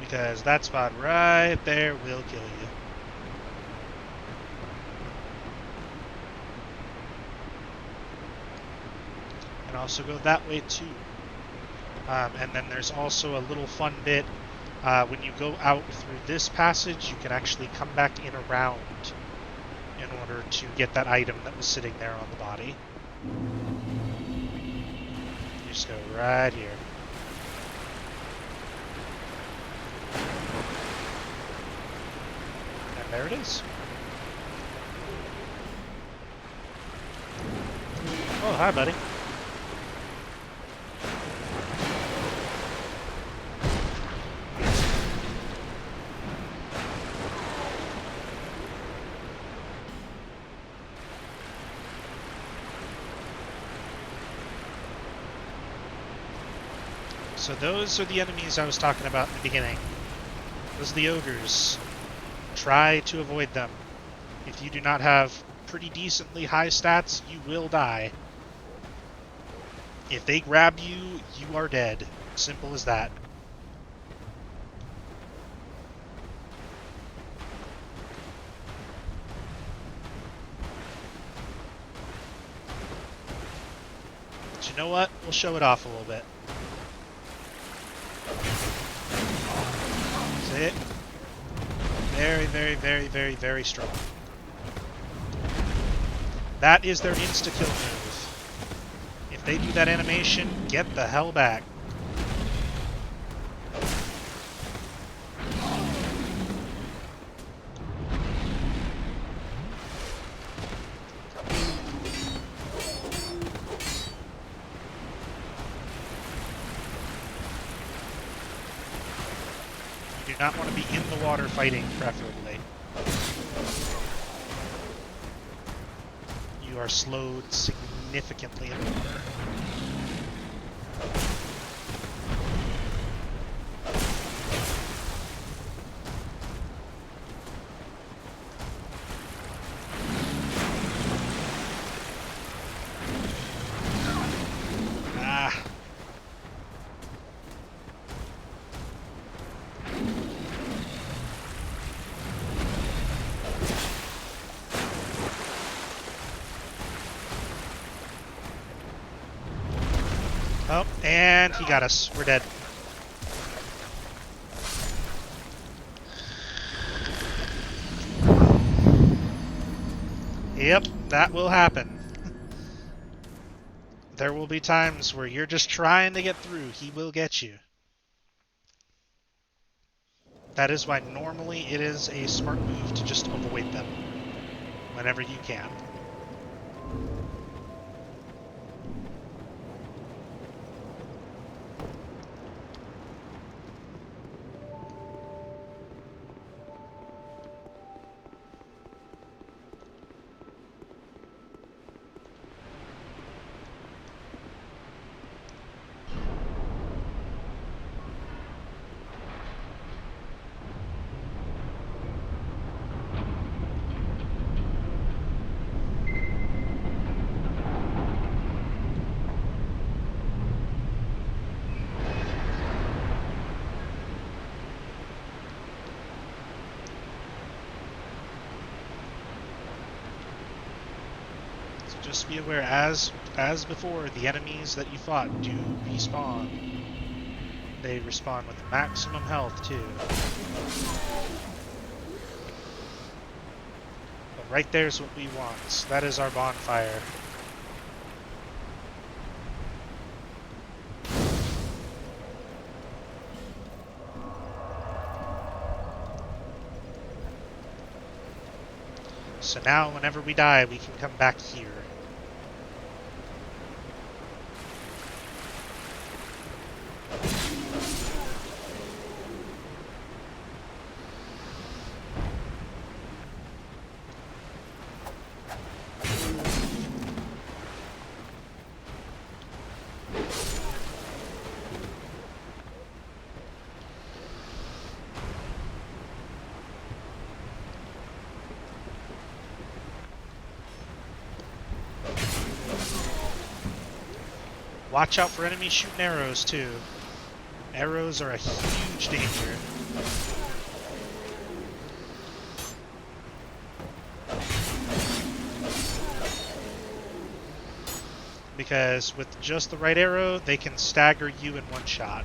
Because that spot right there will kill you. And also go that way too. And then there's also a little fun bit. When you go out through this passage, you can actually come back in around in order to get that item that was sitting there on the body. You just go right here. And there it is. Oh, hi, buddy. So those are the enemies I was talking about in the beginning. Those are the ogres. Try to avoid them. If you do not have pretty decently high stats, you will die. If they grab you, you are dead. Simple as that. But you know what? We'll show it off a little bit. See it? Very, very, very, very, very strong. That is their insta-kill move. If they do that animation, get the hell back. You do not want to be in the water fighting, preferably. You are slowed significantly in the water. Oh, and he got us. We're dead. Yep, that will happen. There will be times where you're just trying to get through. He will get you. That is why normally it is a smart move to just avoid them whenever you can. Just be aware, as before, the enemies that you fought do respawn. They respawn with maximum health, too. But right there's what we want. That is our bonfire. So now, whenever we die, we can come back here. Watch out for enemies shooting arrows, too. Arrows are a huge danger. Because with just the right arrow, they can stagger you in one shot.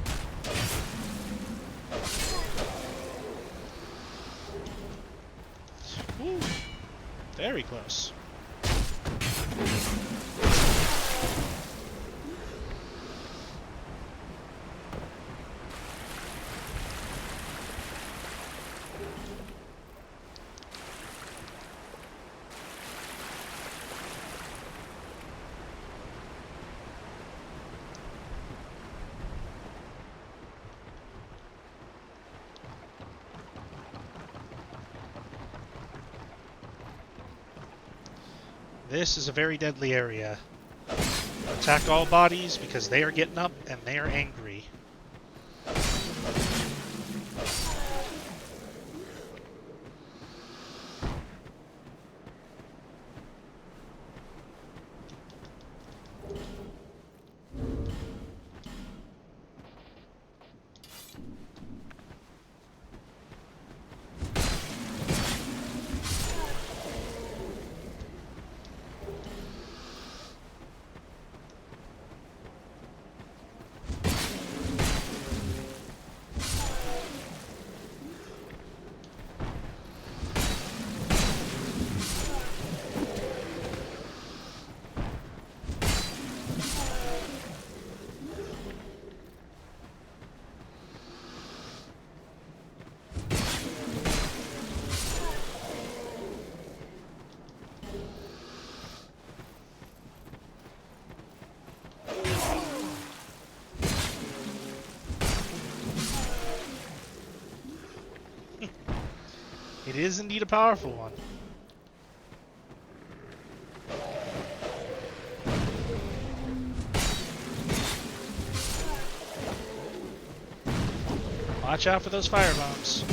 Ooh, very close. This is a very deadly area. Attack all bodies because they are getting up and they are angry. It is indeed a powerful one. Watch out for those fire bombs.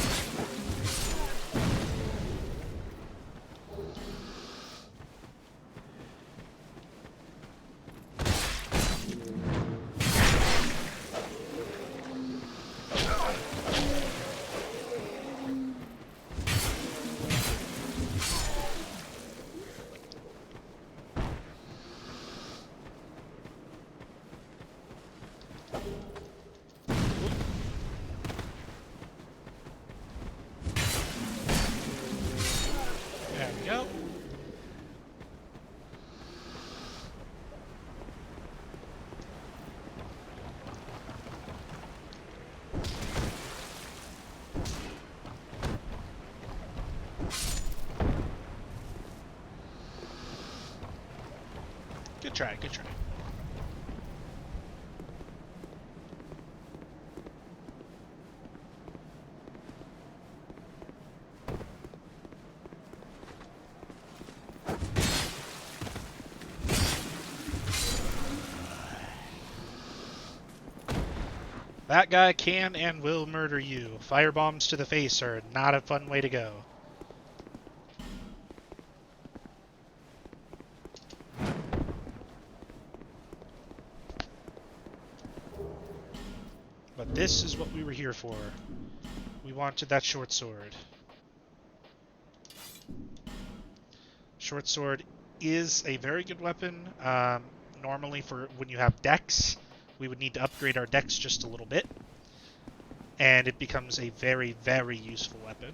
try, good try. That guy can and will murder you. Firebombs to the face are not a fun way to go. But this is what we were here for. We wanted that short sword. Short sword is a very good weapon. Normally for when you have dex, we would need to upgrade our dex just a little bit. And it becomes a very, very useful weapon.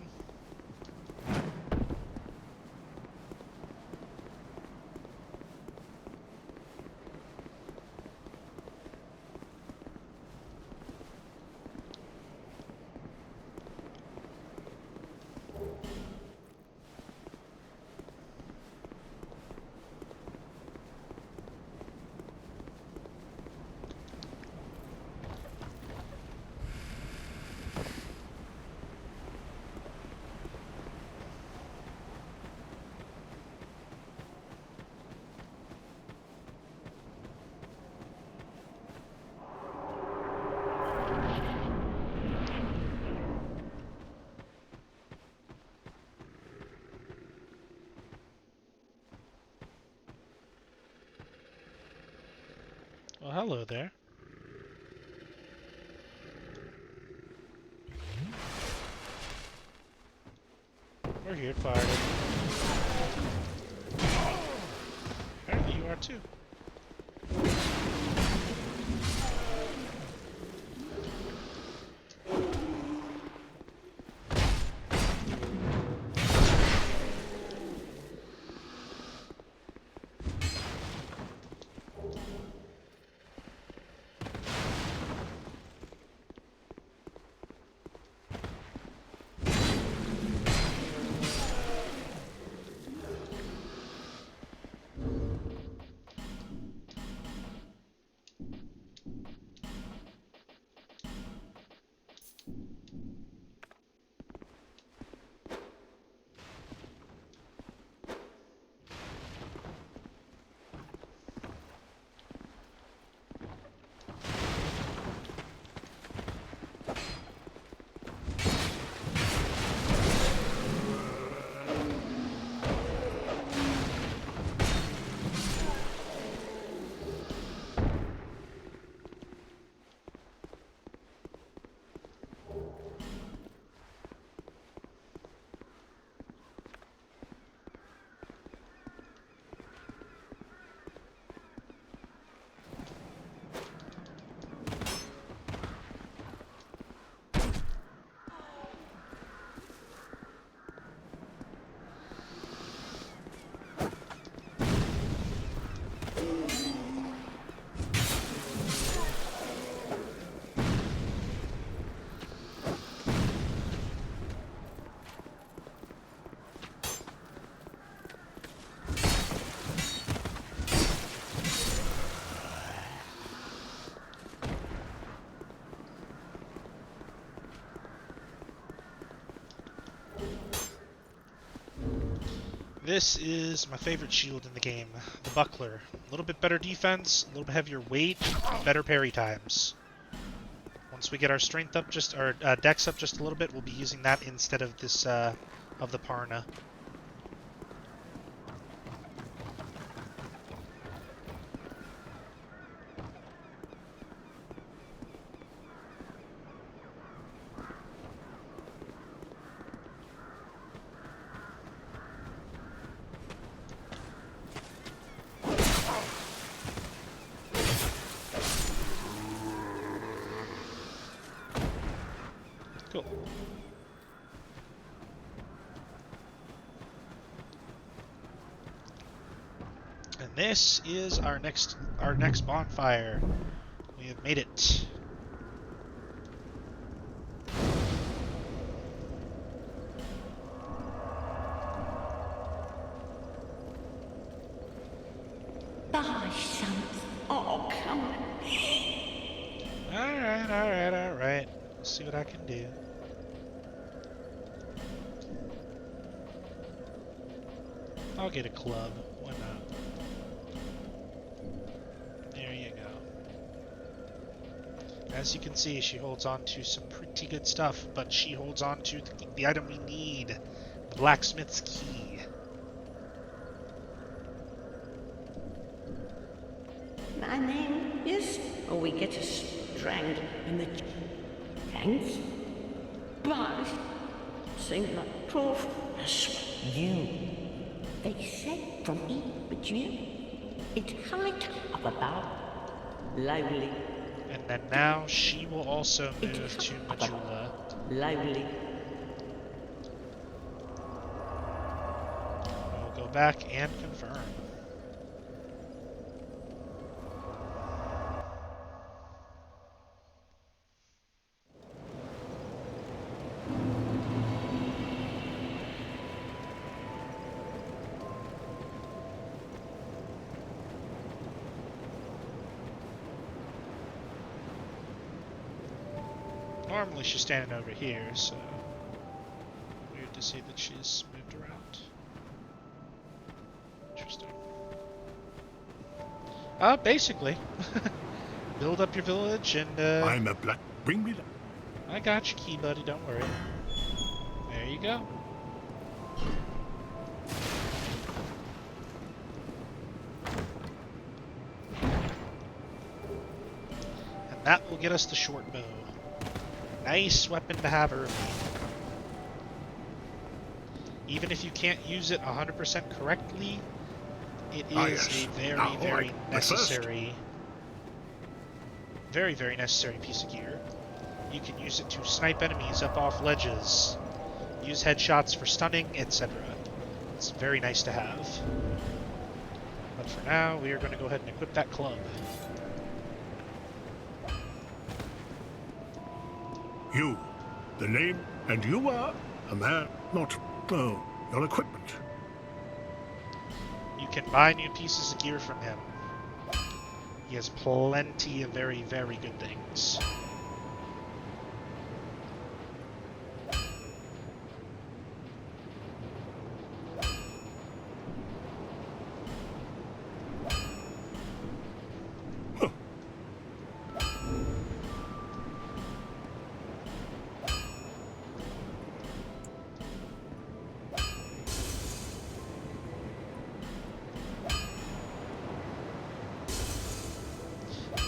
Well, hello there. We're here, fired. Apparently you are too. This is my favorite shield in the game, the Buckler. A little bit better defense, a little bit heavier weight, better parry times. Once we get our strength up, our dex up just a little bit, we'll be using that instead of this, of the Parna. Cool. And this is our next bonfire. We have made it. Gosh, down. Alright. Let's see what I can do. I'll get a club. Why not? There you go. As you can see, she holds on to some pretty good stuff, but she holds on to the item we need, the blacksmith's key. My name is... Oh, we get a strand in the... Thanks. But... Seems like proof as you. They said from Virginia, it's height of about lowly. And then now she will also move to Majula. Lowly. We'll go back and confirm. Normally she's standing over here, so weird to see that she's moved around. Interesting. Basically. Build up your village and I'm a black. Bring me that. I got your key, buddy, don't worry. There you go. And that will get us the short bow. Nice weapon to have early. Even if you can't use it 100% correctly, it is a very necessary, very necessary piece of gear. You can use it to snipe enemies up off ledges, use headshots for stunning, etc. It's very nice to have. But for now, we are going to go ahead and equip that club. You, the name, and you are a man, not, your equipment. You can buy new pieces of gear from him. He has plenty of very good things.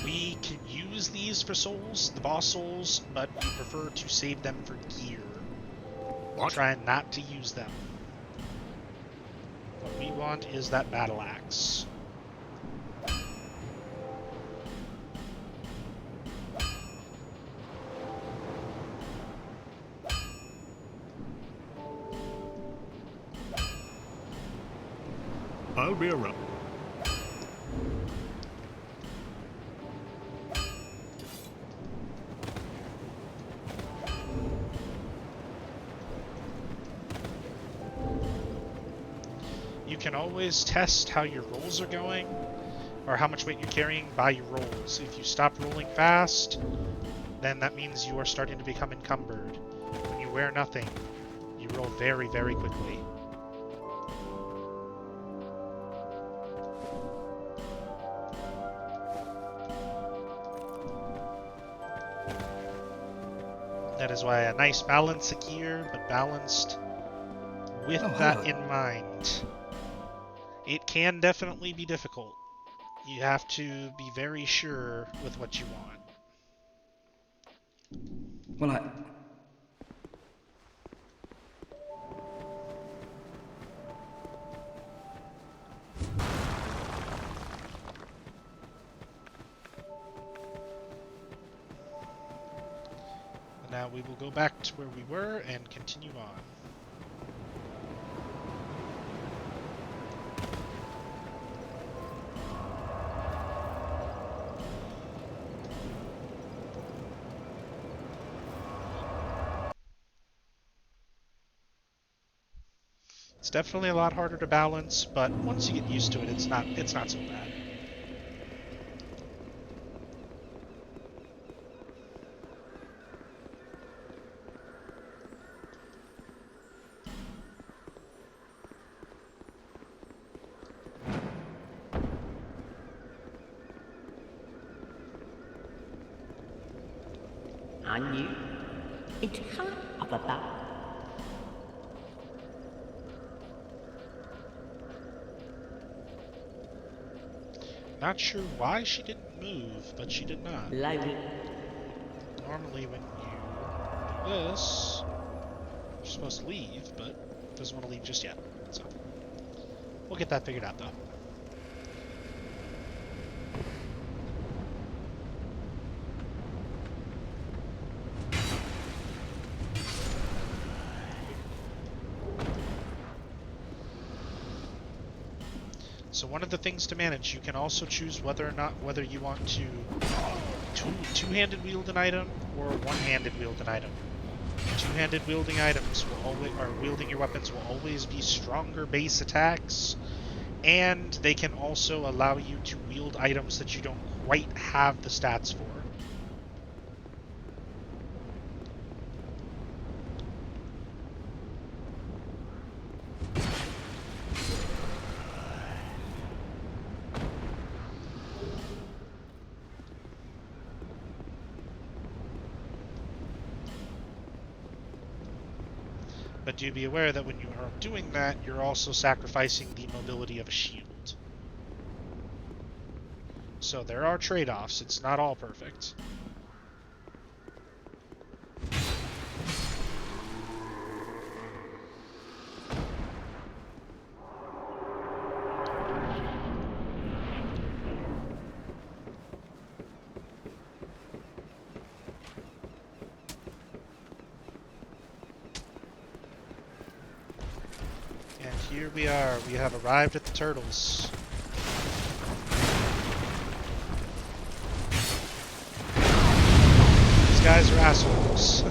We can use these for souls, the boss souls, but we prefer to save them for gear. We're trying not to use them. What we want is that battle axe. I'll be around. You can always test how your rolls are going, or how much weight you're carrying by your rolls. If you stop rolling fast, then that means you are starting to become encumbered. When you wear nothing, you roll very quickly. That is why a nice balance of gear, but balanced with that in mind. It can definitely be difficult. You have to be very sure with what you want. Well, Now we will go back to where we were and continue on. It's definitely a lot harder to balance, but once you get used to it, it's not so bad. Can you? It's kind of about. Not sure why she didn't move, but she did not. Loading. Normally when you do this, you're supposed to leave, but doesn't want to leave just yet. So we'll get that figured out though. So one of the things to manage, you can also choose whether you want to two-handed wield an item or one-handed wield an item. Two-handed wielding items will always, or wielding your weapons will always be stronger base attacks, and they can also allow you to wield items that you don't quite have the stats for. But do be aware that when you are doing that, you're also sacrificing the mobility of a shield. So there are trade-offs. It's not all perfect. Here we are. We have arrived at the turtles. These guys are assholes.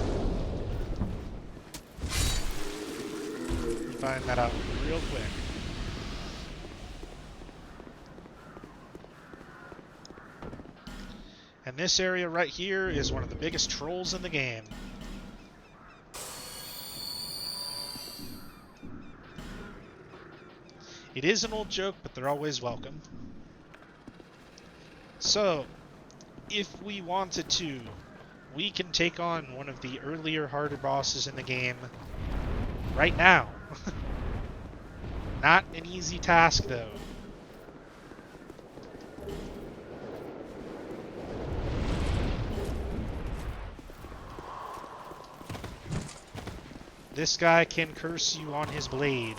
Find that out real quick. And this area right here is one of the biggest trolls in the game. It is an old joke, but they're always welcome. So, if we wanted to, we can take on one of the earlier, harder bosses in the game right now. Not an easy task, though. This guy can curse you on his blade.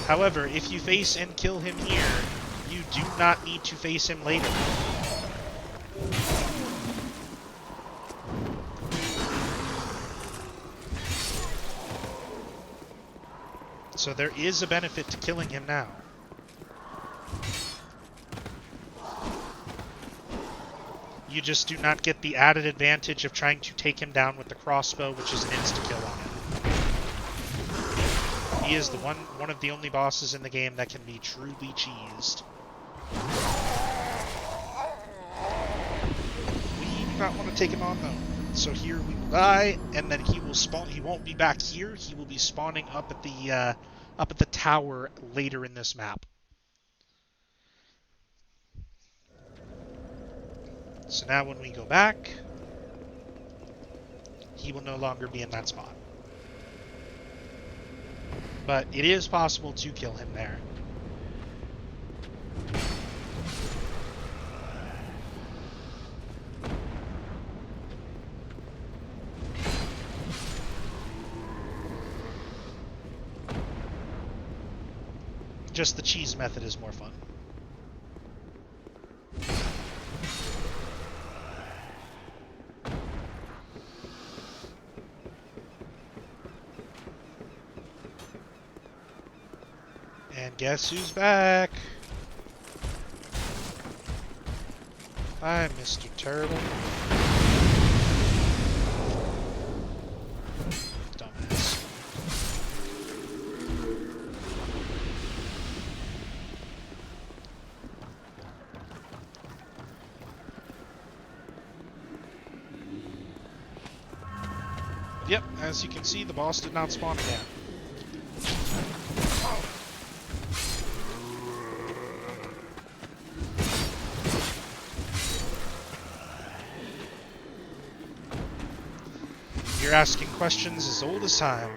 However, if you face and kill him here, you do not need to face him later. So there is a benefit to killing him now. You just do not get the added advantage of trying to take him down with the crossbow, which is an insta-kill on him. He is the one of the only bosses in the game that can be truly cheesed. We do not want to take him on though. So here we will die, and then he will spawn. He won't be back here. He will be spawning up at the tower later in this map. So now when we go back, he will no longer be in that spot. But it is possible to kill him there. Just the cheese method is more fun. And guess who's back? Hi, Mr. Turtle. Dumbass. Yep, as you can see, the boss did not spawn again. you're asking questions as old as time.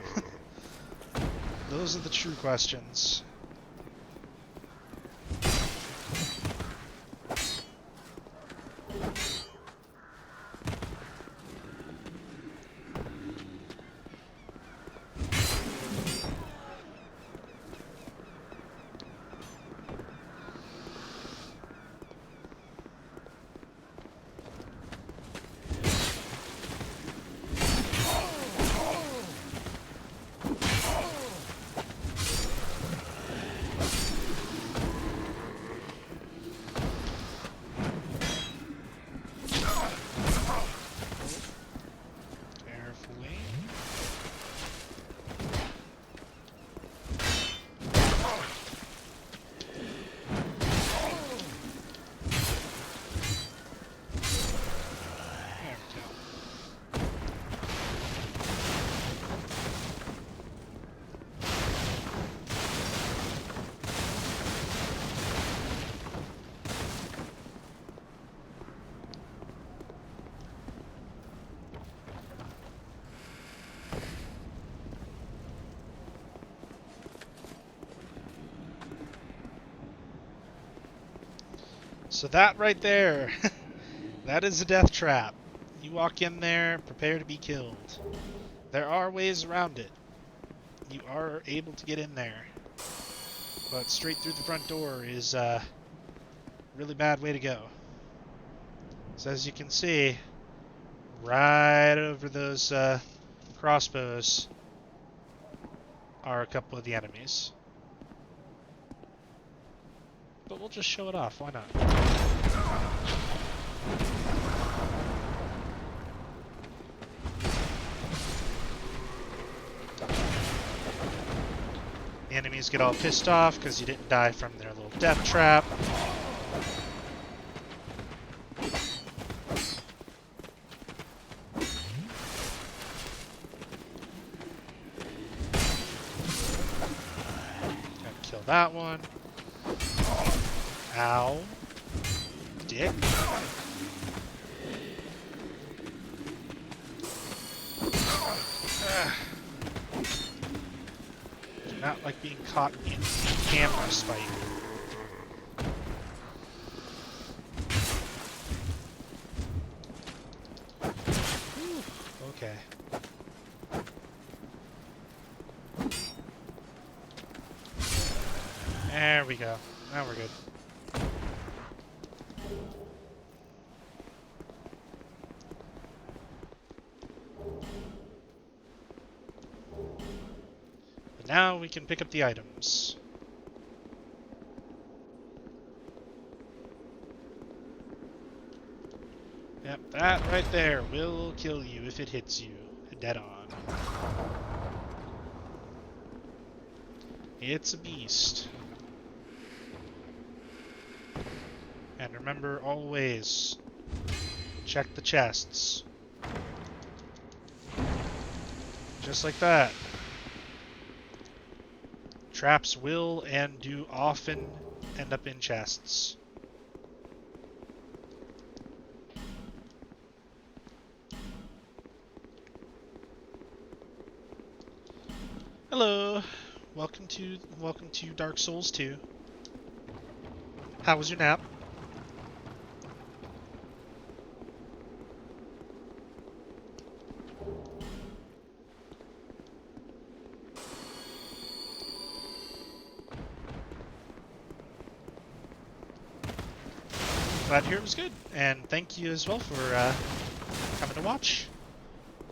Those are the true questions. So that right there, that is a death trap. You walk in there, prepare to be killed. There are ways around it. You are able to get in there. But straight through the front door is a really bad way to go. So as you can see, right over those crossbows are a couple of the enemies. But we'll just show it off, why not? The enemies get all pissed off because you didn't die from their little death trap. Gotta kill that one. Ow. Dick. Do not like being caught in the camera spike. Okay. There we go. Now we're good. Now we can pick up the items. Yep, that right there will kill you if it hits you dead on. It's a beast. And remember always, check the chests. Just like that. Traps will and do often end up in chests. Hello. Welcome to Dark Souls 2. How was your nap? Glad to hear it was good, and thank you as well for coming to watch.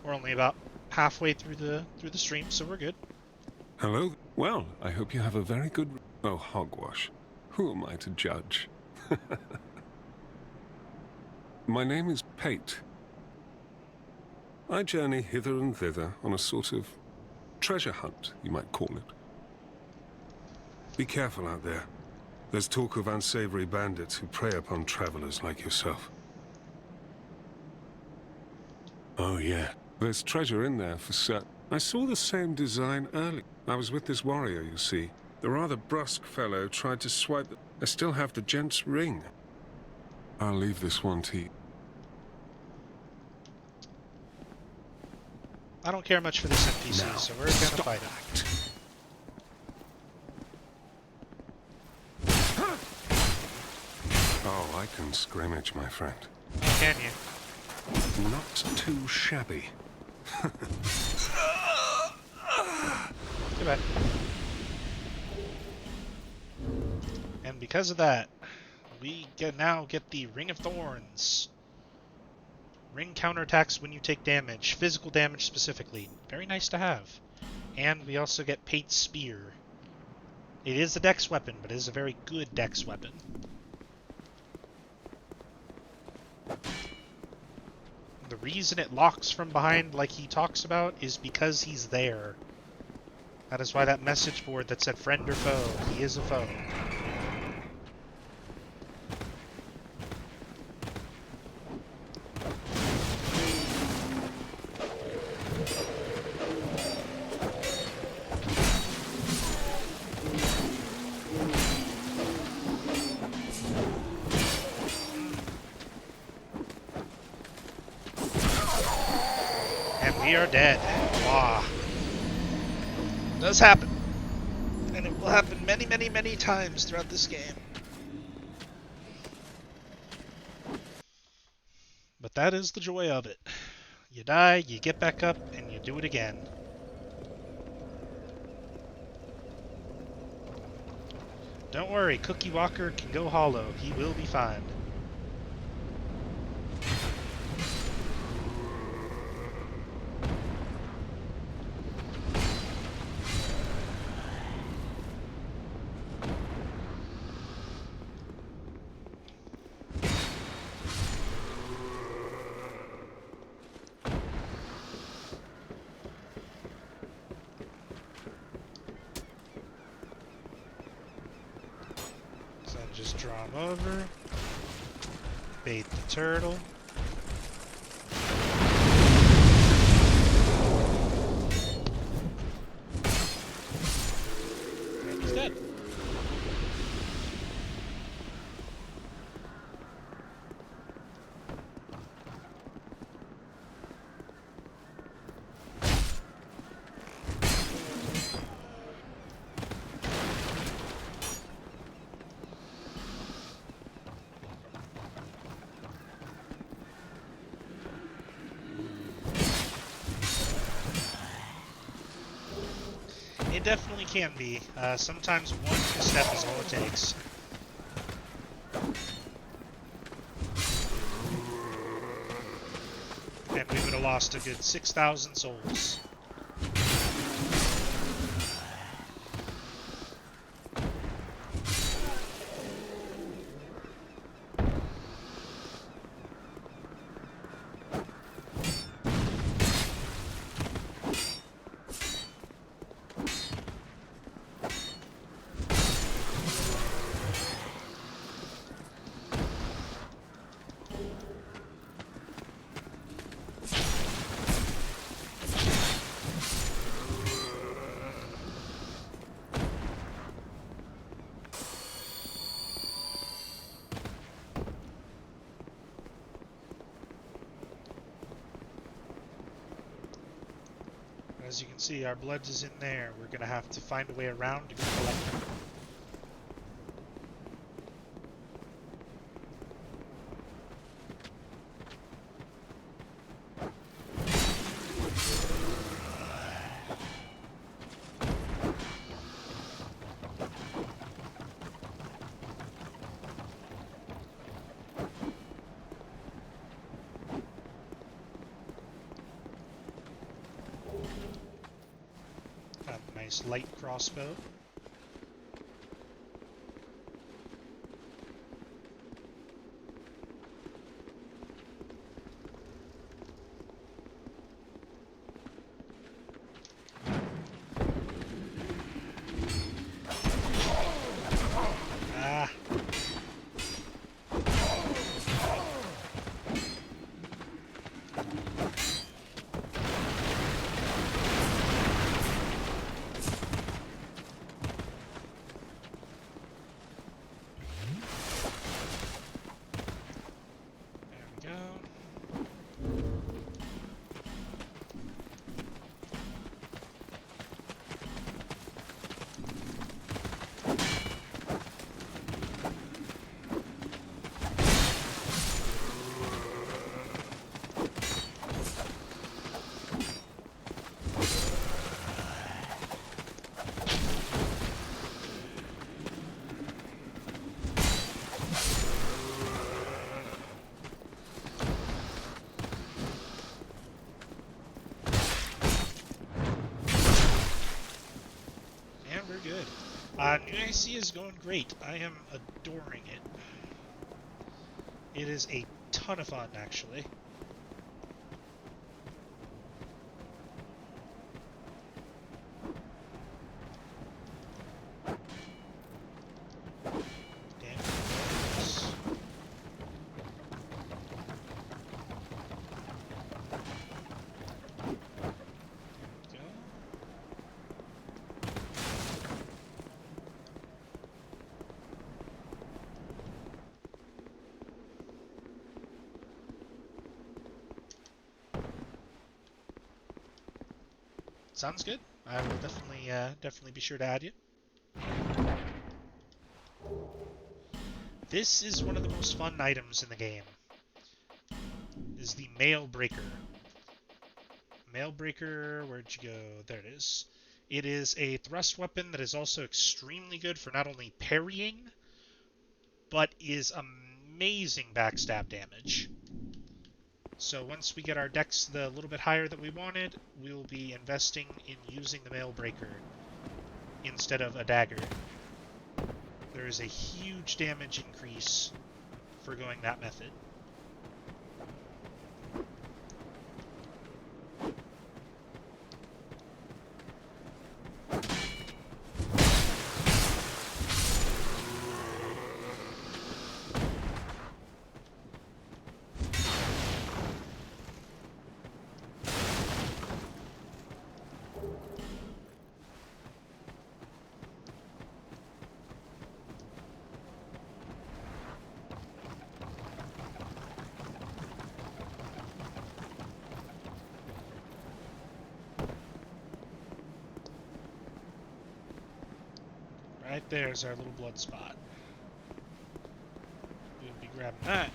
We're only about halfway through the stream, so we're good. Hello. Well, I hope you have a very good... Oh, hogwash. Who am I to judge? My name is Pate. I journey hither and thither on a sort of treasure hunt, you might call it. Be careful out there. There's talk of unsavory bandits who prey upon travelers like yourself. Oh, yeah. There's treasure in there for certain. I saw the same design earlier. I was with this warrior, you see. The rather brusque fellow tried to swipe the... I still have the gent's ring. I'll leave this one to you. I don't care much for this NPC, Now, so we're gonna fight him. Oh, I can scrimmage, my friend. Oh, can you? Not too shabby. Too bad. And because of that, we now get the Ring of Thorns. Ring counterattacks when you take damage, physical damage specifically. Very nice to have. And we also get Pate's Spear. It is a dex weapon, but it is a very good dex weapon. The reason it locks from behind like he talks about is because he's there. That is why that message board that said friend or foe, he is a foe. We are dead. Wow. It does happen. And it will happen many, many, many times throughout this game. But that is the joy of it. You die, you get back up, and you do it again. Don't worry, Cookie Walker can go hollow. He will be fine. Just draw him over, bait the turtle. And he's dead. It definitely can be. Sometimes one step is all it takes. And we would have lost a good 6,000 souls. As you can see, our blood is in there. We're going to have to find a way around to go collect it. Nice light crossbow. Ah. New AC is going great. I am adoring it. It is a ton of fun, actually. Sounds good. I will definitely be sure to add you. This is one of the most fun items in the game. Is the Mail Breaker. Mail Breaker, where'd you go? There it is. It is a thrust weapon that is also extremely good for not only parrying, but is amazing backstab damage. So once we get our dex the little bit higher that we wanted, we'll be investing in using the Mail Breaker instead of a dagger. There is a huge damage increase for going that method. Right there's our little blood spot. We'll be grabbing that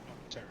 momentarily.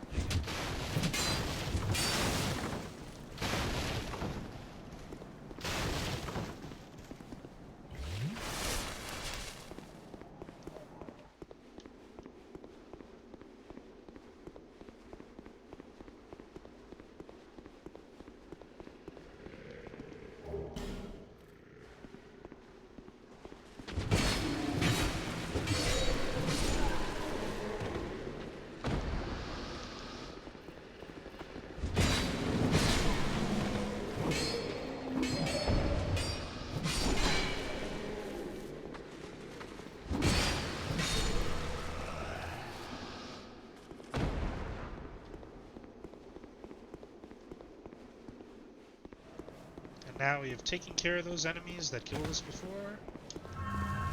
Now we have taken care of those enemies that killed us before,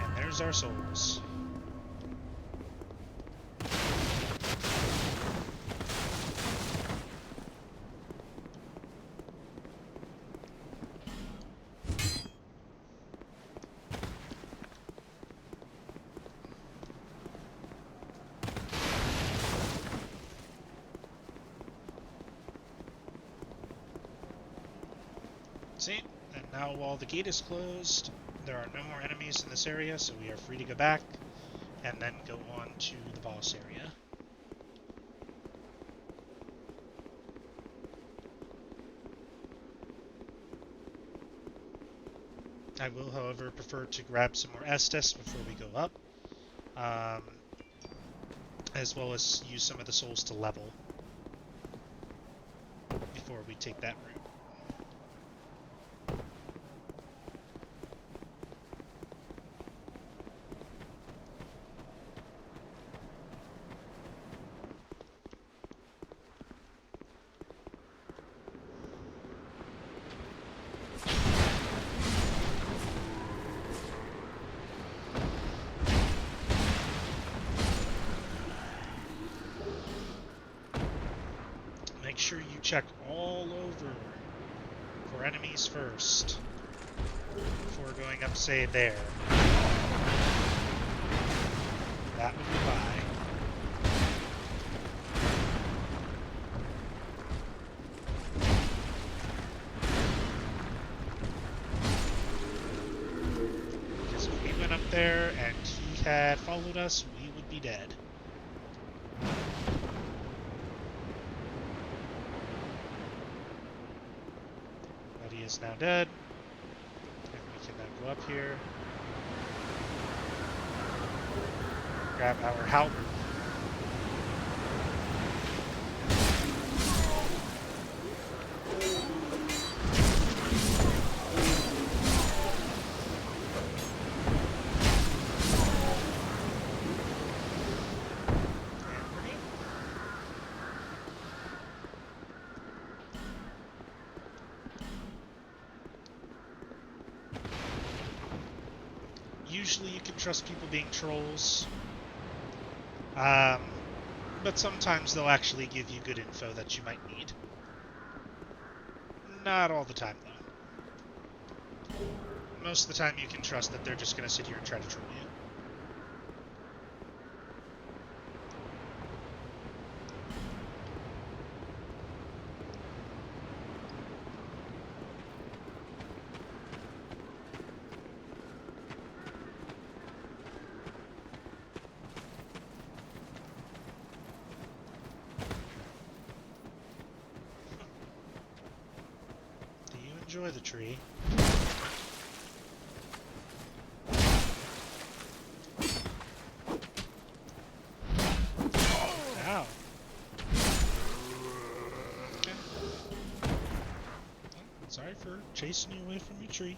and there's our souls. See? And now while the gate is closed, there are no more enemies in this area, so we are free to go back and then go on to the boss area. I will, however, prefer to grab some more Estus before we go up, as well as use some of the souls to level before we take that route. Make sure you check all over for enemies first before going up, say, there. That would be fine. Because if we went up there and he had followed us, we would be dead. Is now dead, and we can now go up here. Grab our halberd. Usually you can trust people being trolls, but sometimes they'll actually give you good info that you might need. Not all the time, though. Most of the time you can trust that they're just going to sit here and try to troll you. Enjoy the tree. Ow. Okay. Sorry for chasing you away from your tree.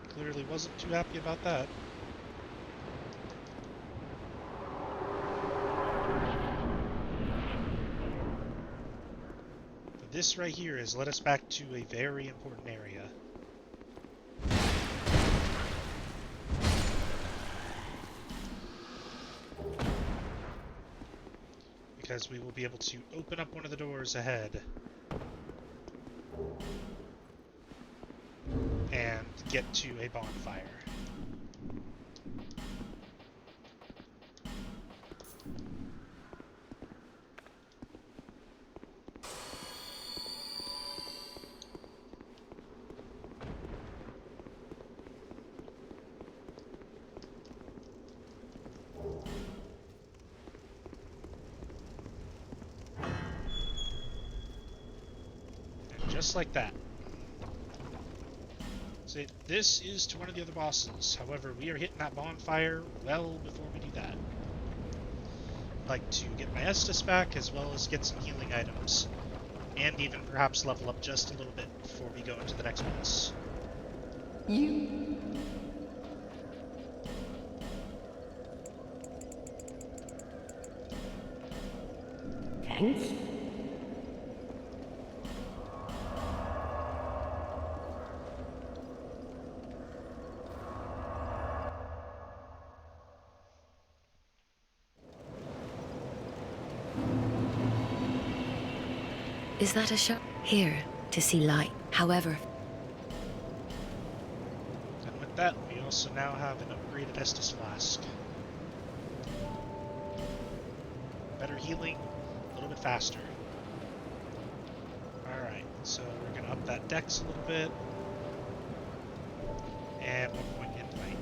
Clearly wasn't too happy about that. This right here has led us back to a very important area. Because we will be able to open up one of the doors ahead and get to a bonfire. Just like that. So this is to one of the other bosses. However, we are hitting that bonfire well before we do that. I'd like to get my Estus back, as well as get some healing items. And even perhaps level up just a little bit before we go into the next boss. Thanks. Is that a shot? Here, to see light. However... And with that, we also now have an upgraded Estus Flask. Better healing, a little bit faster. Alright, so we're going to up that dex a little bit. And 1 point hit point.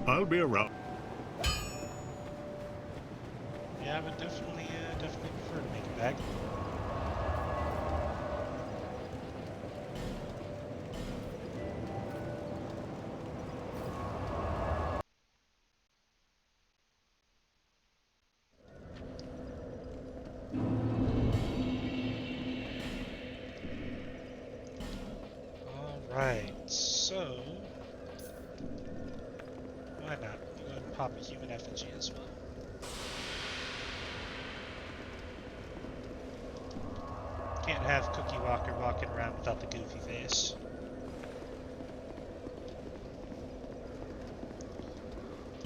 I'll be around. Yeah, but definitely prefer to make it back. Alright, so... why not? We'll go ahead and pop a human effigy as well. Can't have Cookie Walker walking around without the goofy face.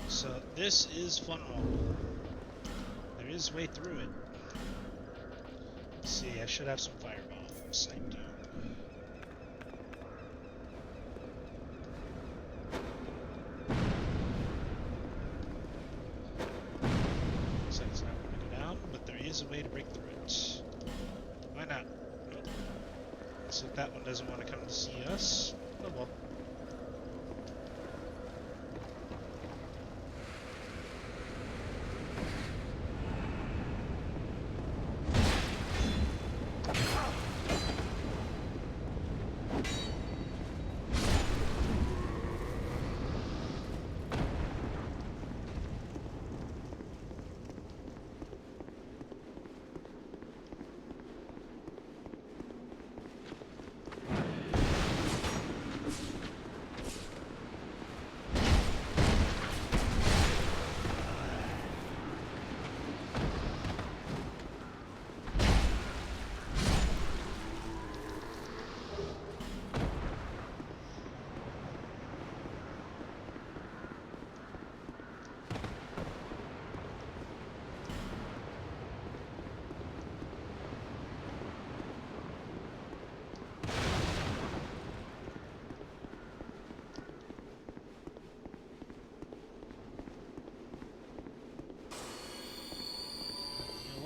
So this is Funwall. There is his way through it. Let's see, I should have some fireballs. I do. Looks like it's not going to go down, but there is a way to break through it. Why not? Nope. Looks like that one doesn't want to come to see us. Oh well.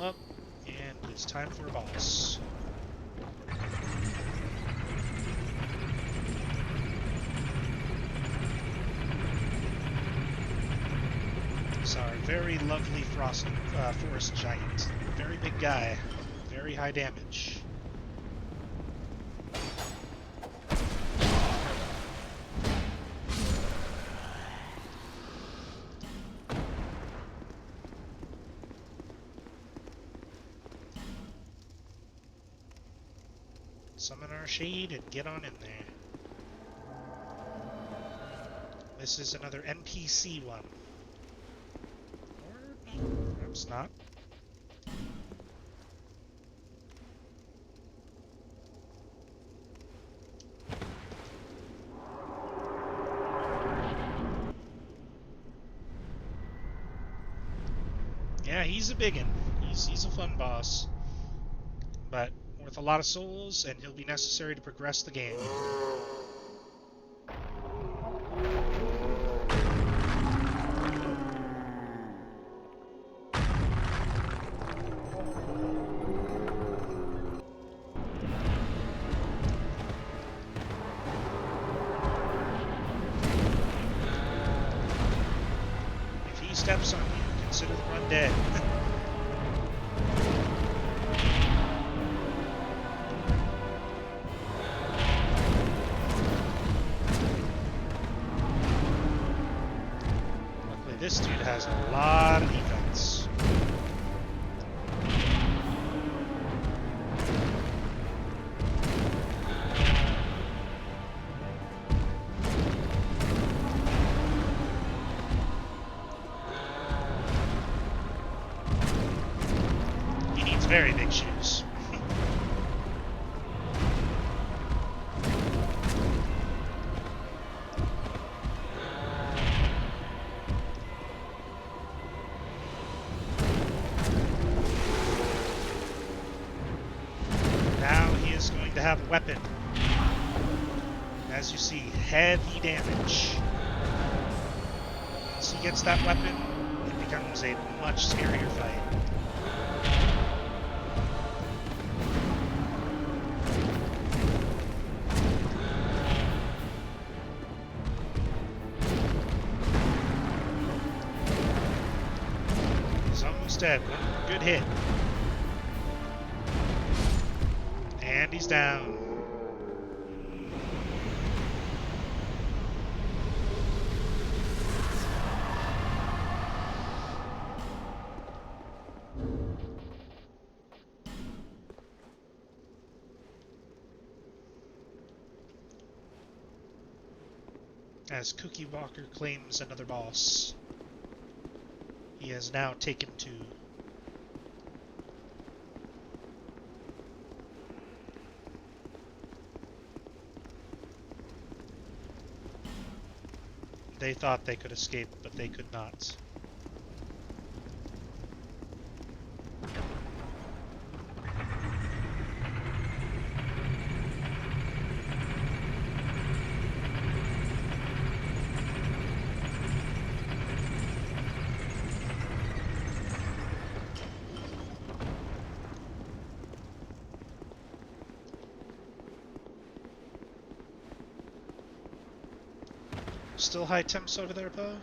Up, and it's time for a boss. It's our very lovely forest giant. Very big guy, very high damage. Summon our shade and get on in there. This is another NPC one. Or no, perhaps not. Yeah, he's a biggin. He's a fun boss. But worth a lot of souls, and he'll be necessary to progress the game. If he steps on you, consider the run dead. This dude has a lot of defense. He needs very big shoes. To have a weapon. As you see, heavy damage. Once he gets that weapon, it becomes a much scarier fight. He's almost dead. One good hit. And he's down. As Cookie Walker claims another boss, he has now taken two. They thought they could escape, but they could not. Still high temps over there, Poe?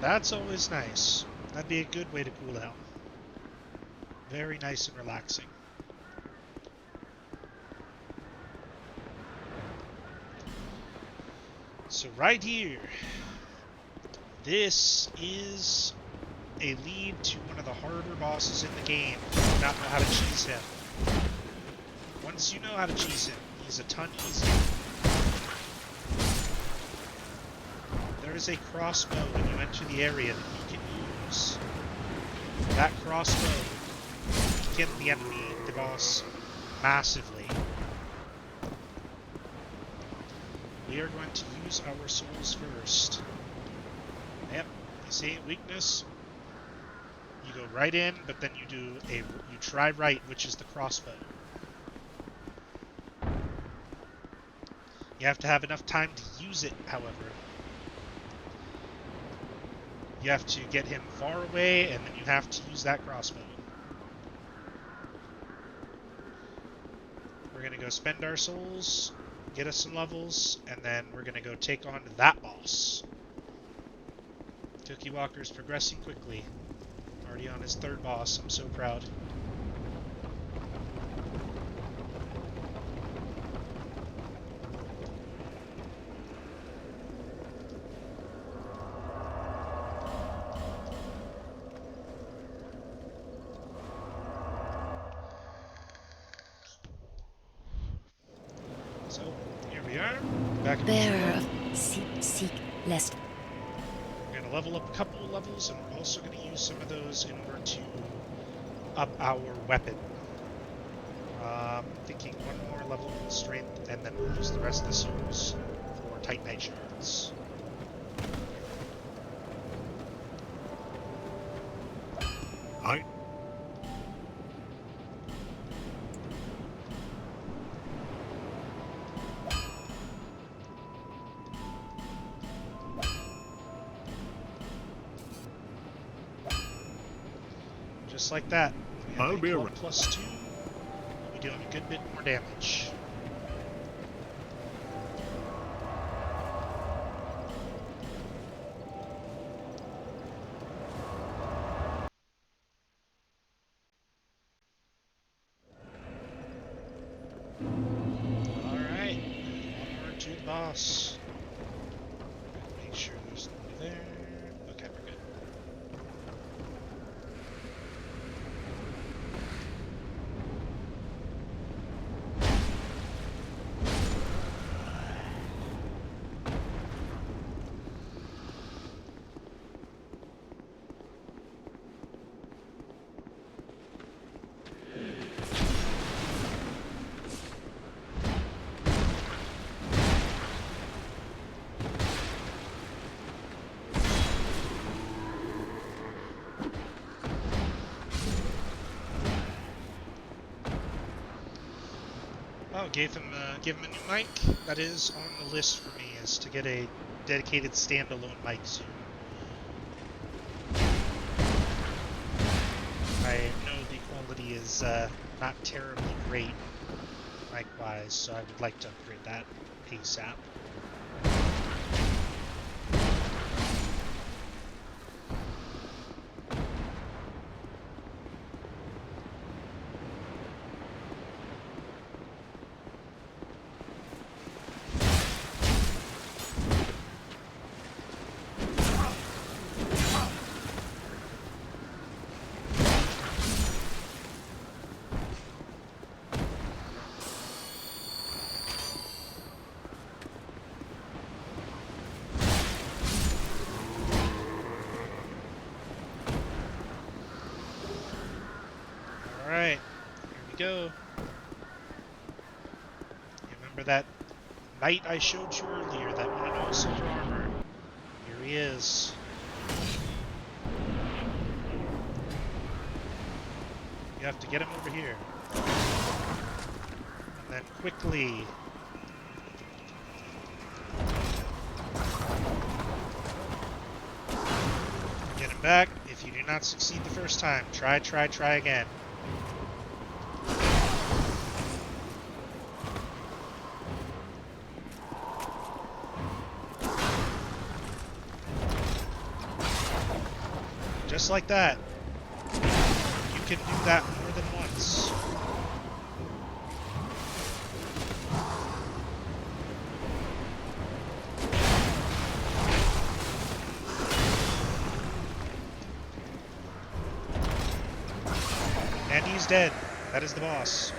That's always nice. That'd be a good way to cool down. Very nice and relaxing. So right here, this is a lead to one of the harder bosses in the game. If you do not know how to cheese him. Once you know how to cheese him, he's a ton easier. There is a crossbow when you enter the area that you can use. That crossbow can get the enemy, the boss, massively. We are going to use our souls first. Yep, you see, weakness. You go right in, but then you try right, which is the crossbow. You have to have enough time to use it, however. You have to get him far away, and then you have to use that crossbow. We're going to go spend our souls, get us some levels, and then we're going to go take on that boss. Cookie Walker's progressing quickly. Already on his third boss. I'm so proud. So, here we are. Back in Bearer of seek lest. We're going to level up a couple of levels, and we're also going to use some of those in order to up our weapon. Thinking one more level in strength, and then we'll use the rest of the souls for Titanite shards. I... Just like that. I'll be around. +2. We'll be doing a good bit more damage. Alright. Onward to the boss. Make sure there's nobody there. Okay, we're good. Oh, gave him a new mic. That is on the list for me, is to get a dedicated standalone mic soon. I know the quality is not terribly great mic-wise, so I would like to upgrade that ASAP. Alright, here we go. You remember that knight I showed you earlier, that one in all silver armor? Here he is. You have to get him over here. And then quickly... get him back. If you do not succeed the first time, try again. Just like that. You can do that more than once. And he's dead. That is the boss.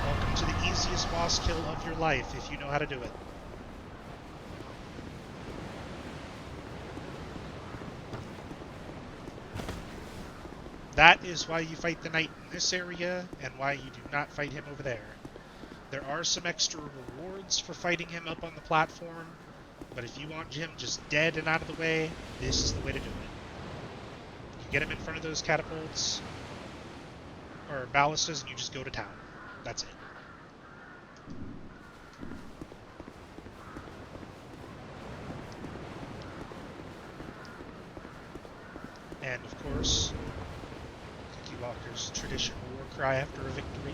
Welcome to the easiest boss kill of your life if you know how to do it. That is why you fight the knight in this area, and why you do not fight him over there. There are some extra rewards for fighting him up on the platform, but if you want him just dead and out of the way, this is the way to do it. You get him in front of those catapults, or ballistas, and you just go to town. That's it. And of course, Walker's traditional war cry after a victory.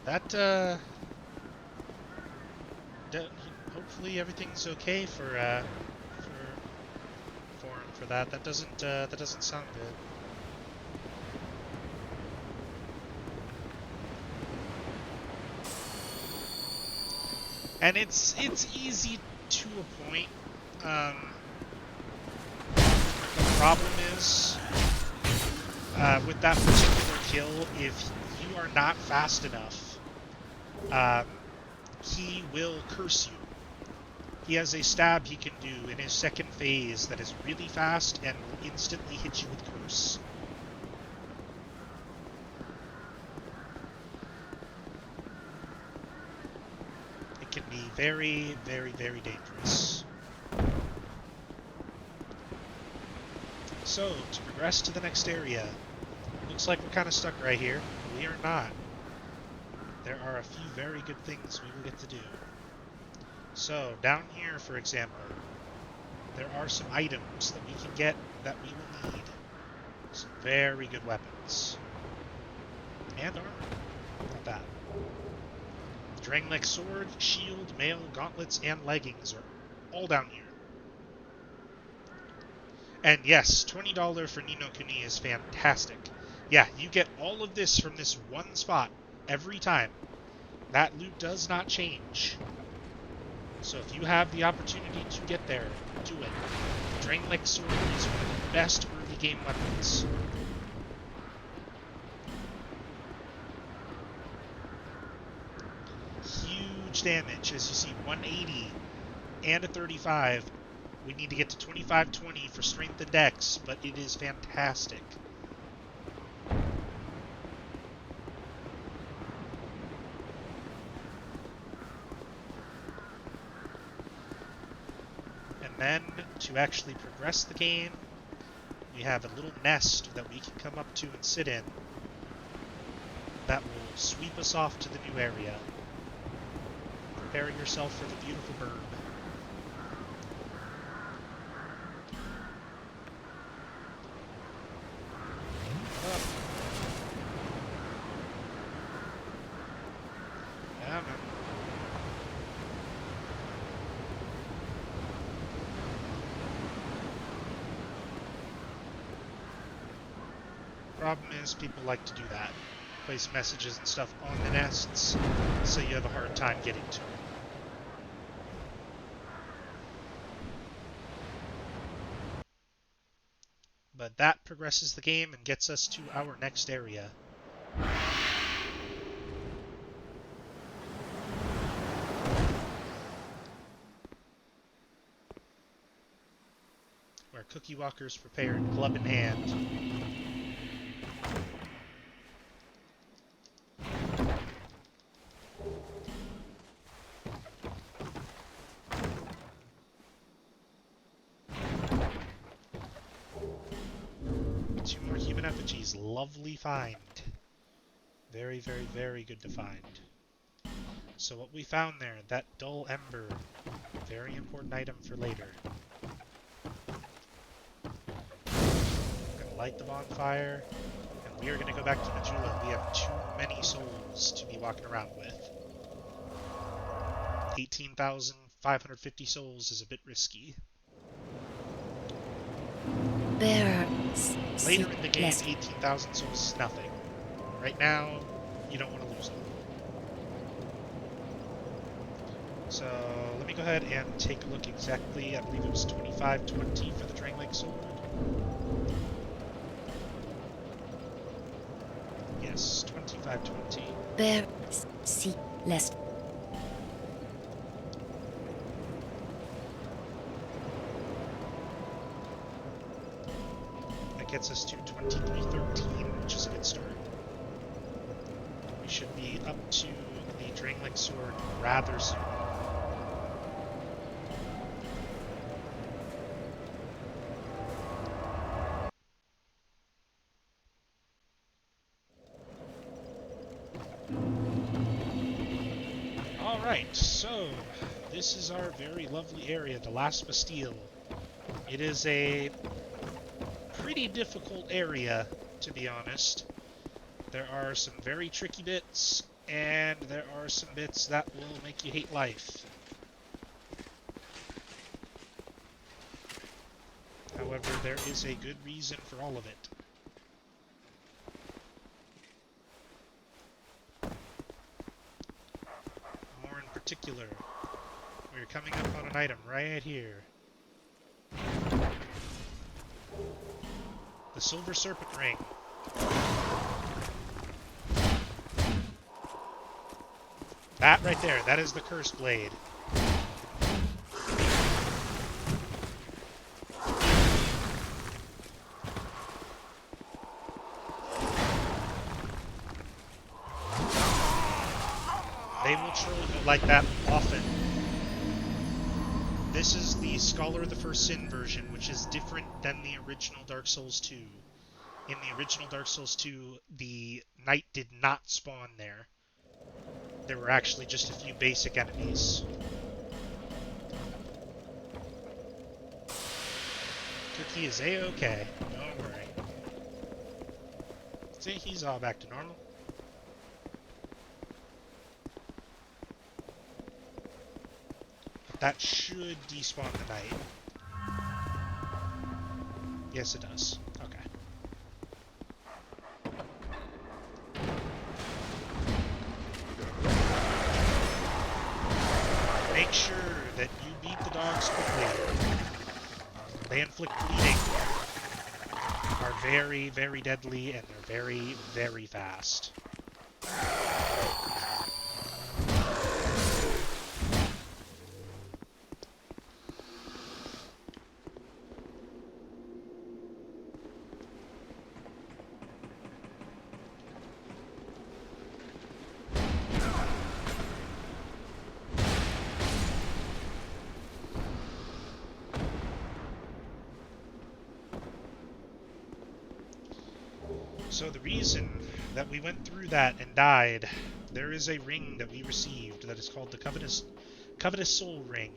That, hopefully everything's okay for him for that. That doesn't sound good. And it's easy to a point. The problem is, with that particular kill, if you are not fast enough, he will curse you. He has a stab he can do in his second phase that is really fast and will instantly hit you with curse. It can be very, very, very dangerous. So, to progress to the next area, looks like we're kind of stuck right here. We are not. There are a few very good things we will get to do. So, down here, for example, there are some items that we can get that we will need. Some very good weapons. And armor. Not bad. Drangleic sword, shield, mail, gauntlets, and leggings are all down here. And yes, $20 for Ni no Kuni is fantastic. Yeah, you get all of this from this one spot every time. That loot does not change. So if you have the opportunity to get there, do it. The Drangleic sword is one of the best early game weapons. Huge damage, as you see, 180 and a 35. We need to get to 25-20 for strength and dex, but it is fantastic. And then, to actually progress the game, we have a little nest that we can come up to and sit in that will sweep us off to the new area. Prepare yourself for the beautiful bird. Problem is, people like to do that. Place messages and stuff on the nests, so you have a hard time getting to it. But that progresses the game and gets us to our next area. Where Cookie Walker's prepared, club in hand. in effigies. Lovely find. Very, very, very good to find. So what we found there, that dull ember, very important item for later. I'm gonna light the bonfire, and we are gonna go back to Majula. We have too many souls to be walking around with. 18,550 souls is a bit risky. Later in the game, 18,000 souls is nothing. Right now, you don't want to lose them. So, let me go ahead and take a look exactly. I believe it was 2520 for the Drangleic Sword. Yes, 2520. There, see, less. That gets us to 2313, which is a good start. We should be up to the Drangleic Sword rather soon. Alright, so this is our very lovely area, the Last Bastille. It is a pretty difficult area, to be honest. There are some very tricky bits, and there are some bits that will make you hate life. However, there is a good reason for all of it. More in particular, we're coming up on an item right here. The Silver Serpent Ring. That right there, that is the Cursed Blade. They will troll you like that often. This is the Scholar of the First Sin version, which is different than the original Dark Souls 2. In the original Dark Souls 2, the knight did not spawn there. There were actually just a few basic enemies. Cookie is A-okay. Don't worry. See, he's all back to normal. That should despawn the knight. Yes, it does. Okay. Make sure that you beat the dogs quickly. They inflict bleeding, are very, very deadly, and they're very, very fast. So the reason that we went through that and died, there is a ring that we received that is called the Covetous Soul Ring,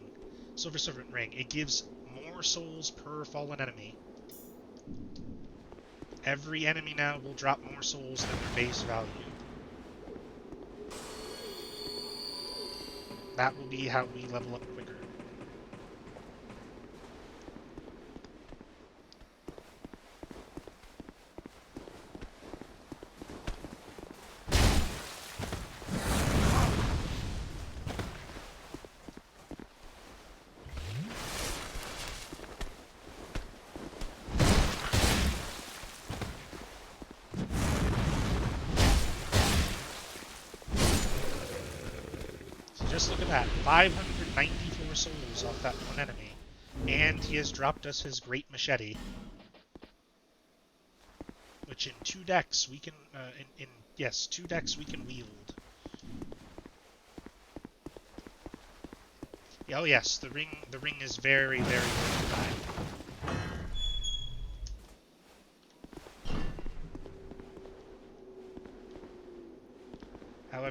Silver Serpent Ring. It gives more souls per fallen enemy. Every enemy now will drop more souls than their base value. That will be how we level up quicker. Just look at that, 594 souls off that one enemy, and he has dropped us his Great Machete, which in 2 decks we can, yes, 2 decks we can wield. Oh yes, the ring is very, very good to buy.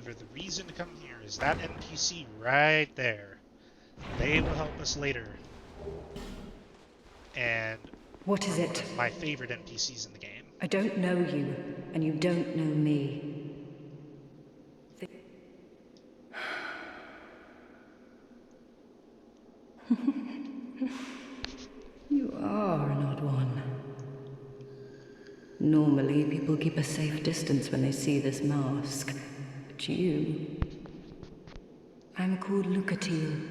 However, the reason to come here is that NPC right there. They will help us later. And what is it? One of my favorite NPCs in the game. I don't know you, and you don't know me. You are an odd one. Normally, people keep a safe distance when they see this mask. But you... I'm called Lucatil.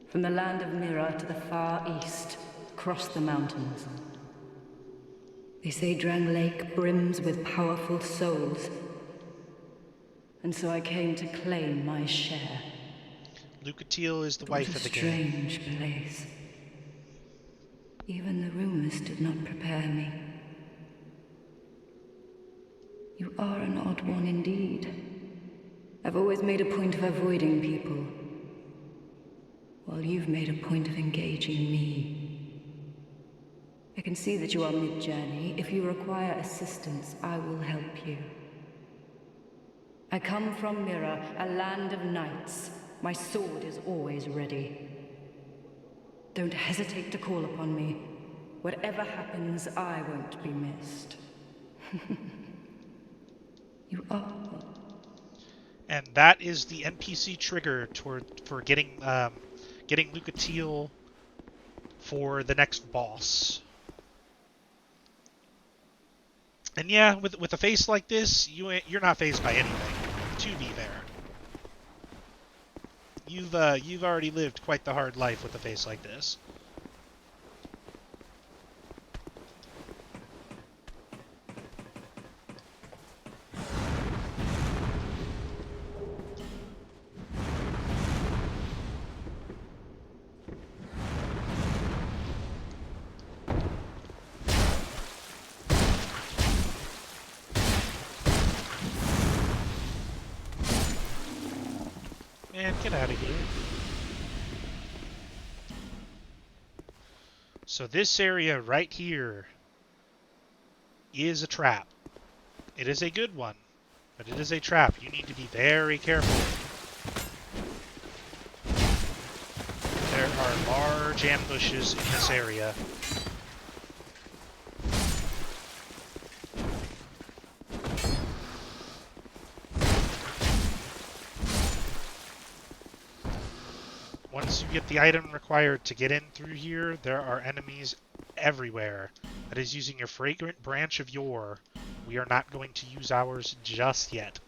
From the land of Mira to the far east, across the mountains. They say Drang Lake brims with powerful souls. And so I came to claim my share. Lucatil is the wife of the game. Strange place. Even the rumors did not prepare me. You are an odd one indeed. I've always made a point of avoiding people, while you've made a point of engaging me. I can see that you are mid-journey. If you require assistance, I will help you. I come from Mira, a land of knights. My sword is always ready. Don't hesitate to call upon me. Whatever happens, I won't be missed. You are. And that is the NPC trigger for getting Lucatil for the next boss. And yeah, with a face like this, you're not fazed by anything. To be fair, you've already lived quite the hard life with a face like this. Man, get out of here. So this area right here is a trap. It is a good one, but it is a trap. You need to be very careful. There are large ambushes in this area. Once you get the item required to get in through here, there are enemies everywhere. That is using your fragrant branch of yore. We are not going to use ours just yet.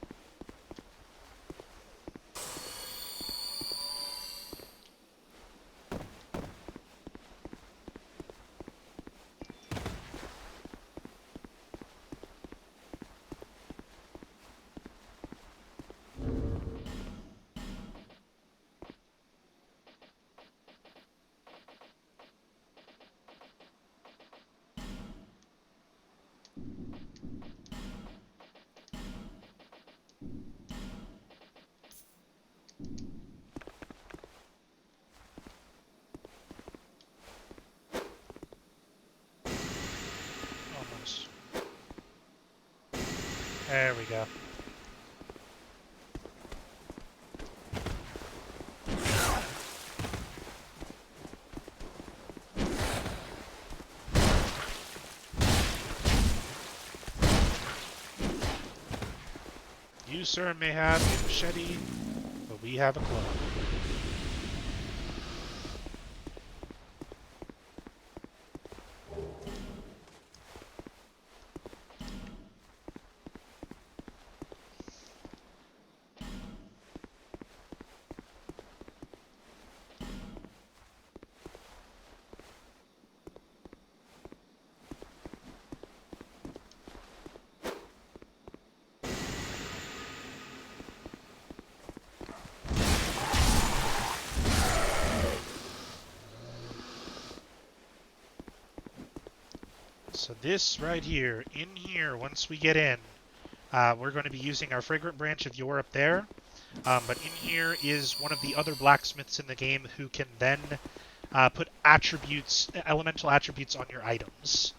There we go. You, sir, may have a machete, but we have a club. So this right here, in here, once we get in, we're going to be using our Fragrant Branch of Yore up there. But in here is one of the other blacksmiths in the game who can then put attributes, elemental attributes on your items.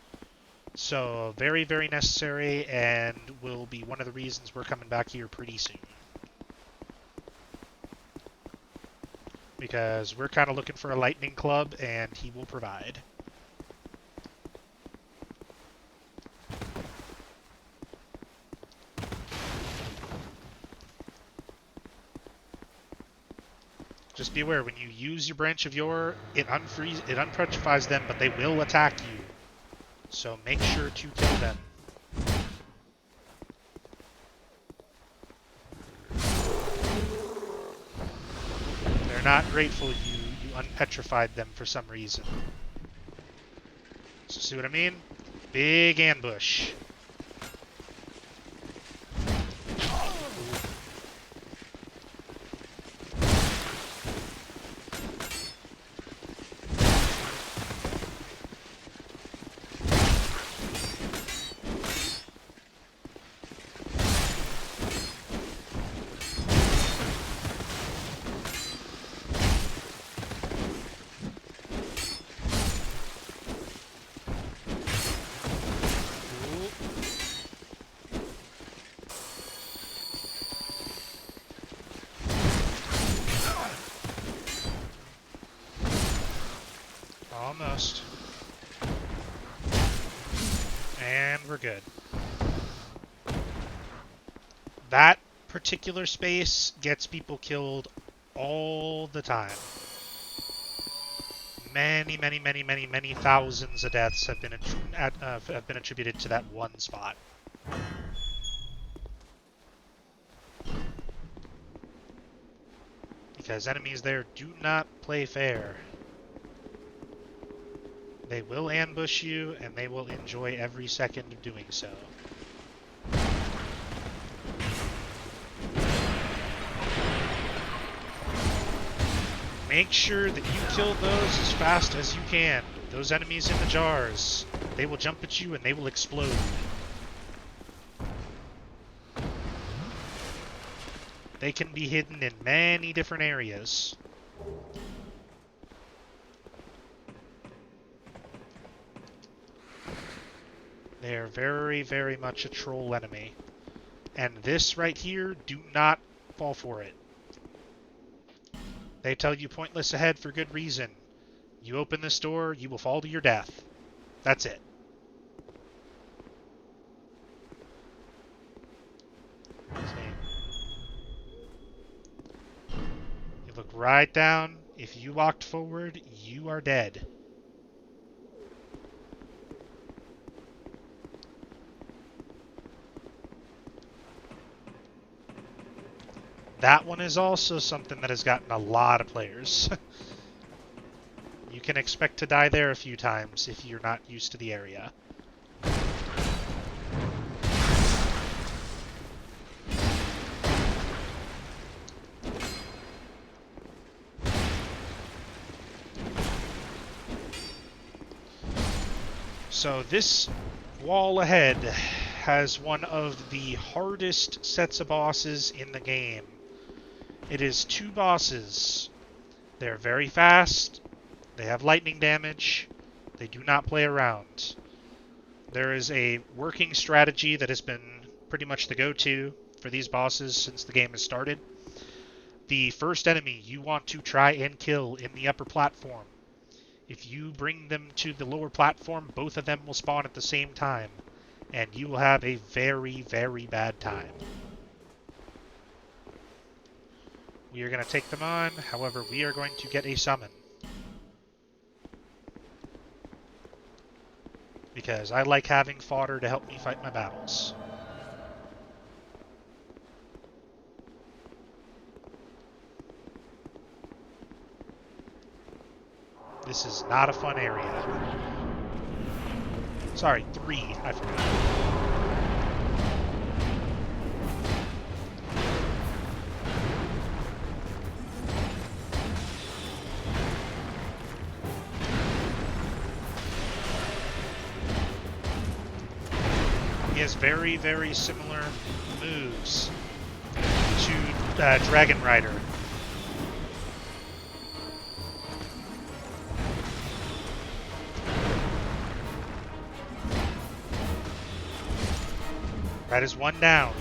So very, very necessary, and will be one of the reasons we're coming back here pretty soon. Because we're kind of looking for a lightning club, and he will provide. Just be aware, when you use your Branch of Yore, it unpetrifies them, but they will attack you. So make sure to kill them. They're not grateful you unpetrified them for some reason. So see what I mean? Big ambush. Almost. And we're good. That particular space gets people killed all the time. Many thousands of deaths have been attributed to that one spot. Because enemies there do not play fair. They will ambush you, and they will enjoy every second of doing so. Make sure that you kill those as fast as you can. Those enemies in the jars, they will jump at you and they will explode. They can be hidden in many different areas. They are very, very much a troll enemy. And this right here, do not fall for it. They tell you pointless ahead for good reason. You open this door, you will fall to your death. That's it. You look right down. If you walked forward, you are dead. That one is also something that has gotten a lot of players. You can expect to die there a few times if you're not used to the area. So this wall ahead has one of the hardest sets of bosses in the game. It is 2 bosses. They're very fast. They have lightning damage. They do not play around. There is a working strategy that has been pretty much the go-to for these bosses since the game has started. The first enemy you want to try and kill in the upper platform. If you bring them to the lower platform, both of them will spawn at the same time, and you will have a very, very bad time. We are going to take them on, however, we are going to get a summon. Because I like having fodder to help me fight my battles. This is not a fun area. Sorry, 3, I forgot. He has very, very similar moves to Dragon Rider. That is one down.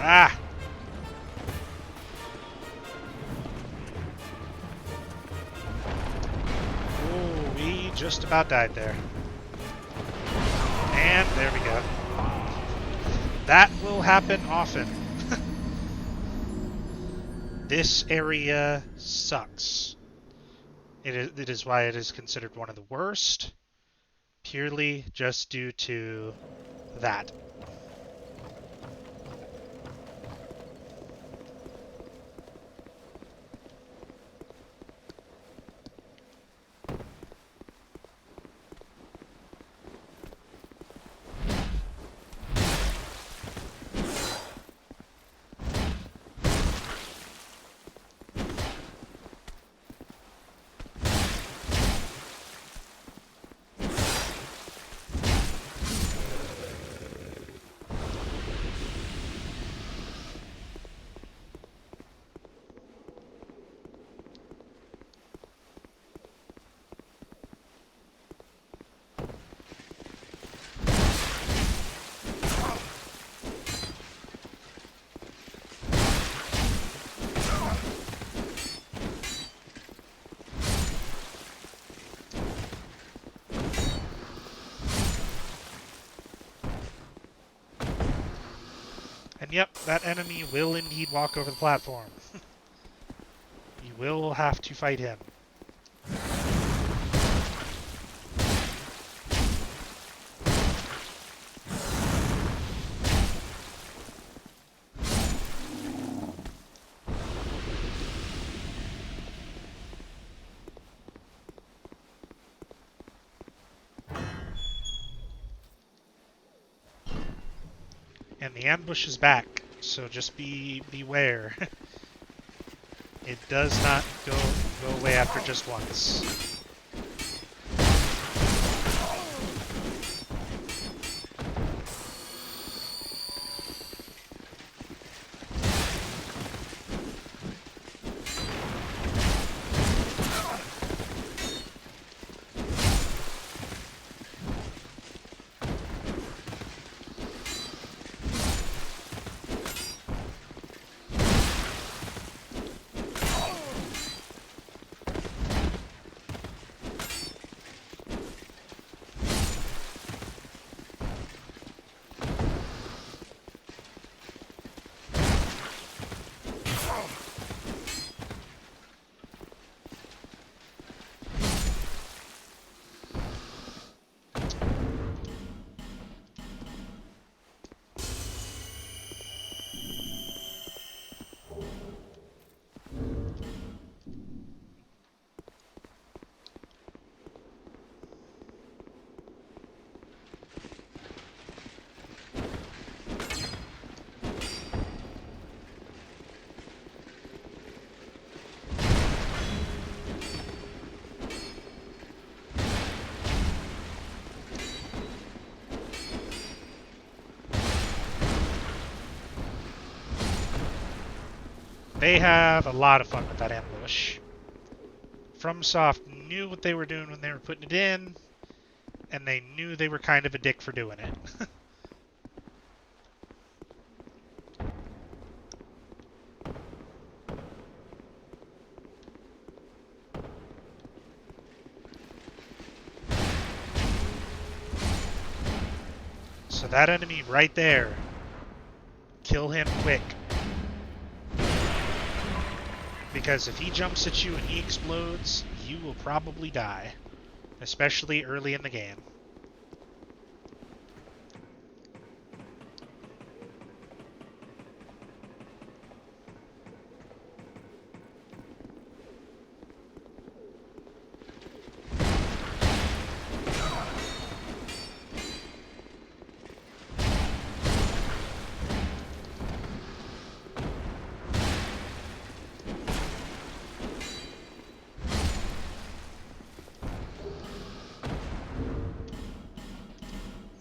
Ah! Oh, we just about died there. And there we go. That will happen often. This area sucks. It is why it is considered one of the worst, purely just due to that. And yep, that enemy will indeed walk over the platform. You will have to fight him. And the ambush is back, so just beware. It does not go away after just once. They have a lot of fun with that ambush. FromSoft knew what they were doing when they were putting it in, and they knew they were kind of a dick for doing it. So that enemy right there, kill him quick. Because if he jumps at you and he explodes, you will probably die. Especially early in the game.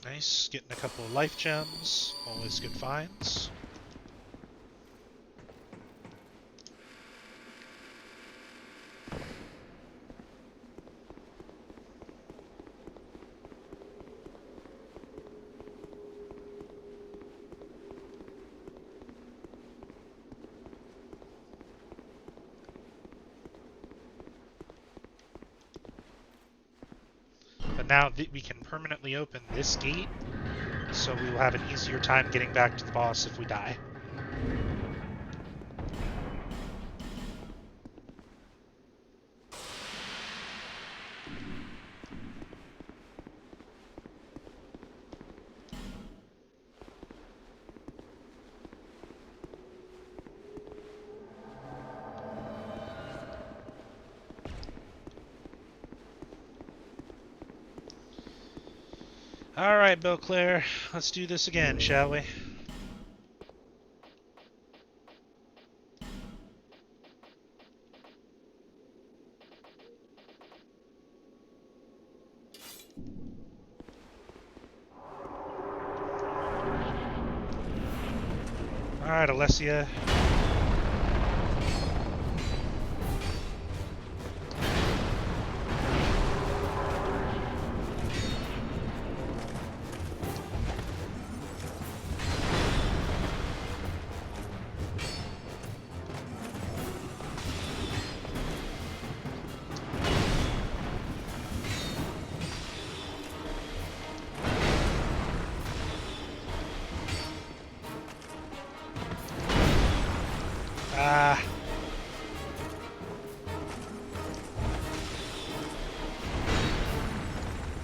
Nice, getting a couple of life gems, always good finds. But now we can permanently open this gate, so we will have an easier time getting back to the boss if we die. Alright, Beauclair, let's do this again, shall we? Alright, Alessia.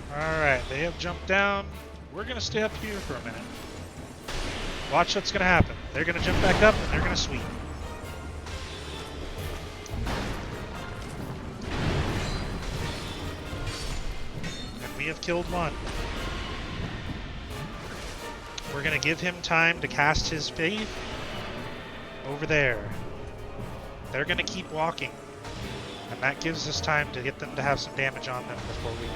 Alright, they have jumped down. We're gonna stay up here for a minute. Watch what's gonna happen. They're gonna jump back up and they're gonna sweep. And we have killed one. We're gonna give him time to cast his faith over there. They're gonna keep walking. And that gives us time to get them to have some damage on them before we move.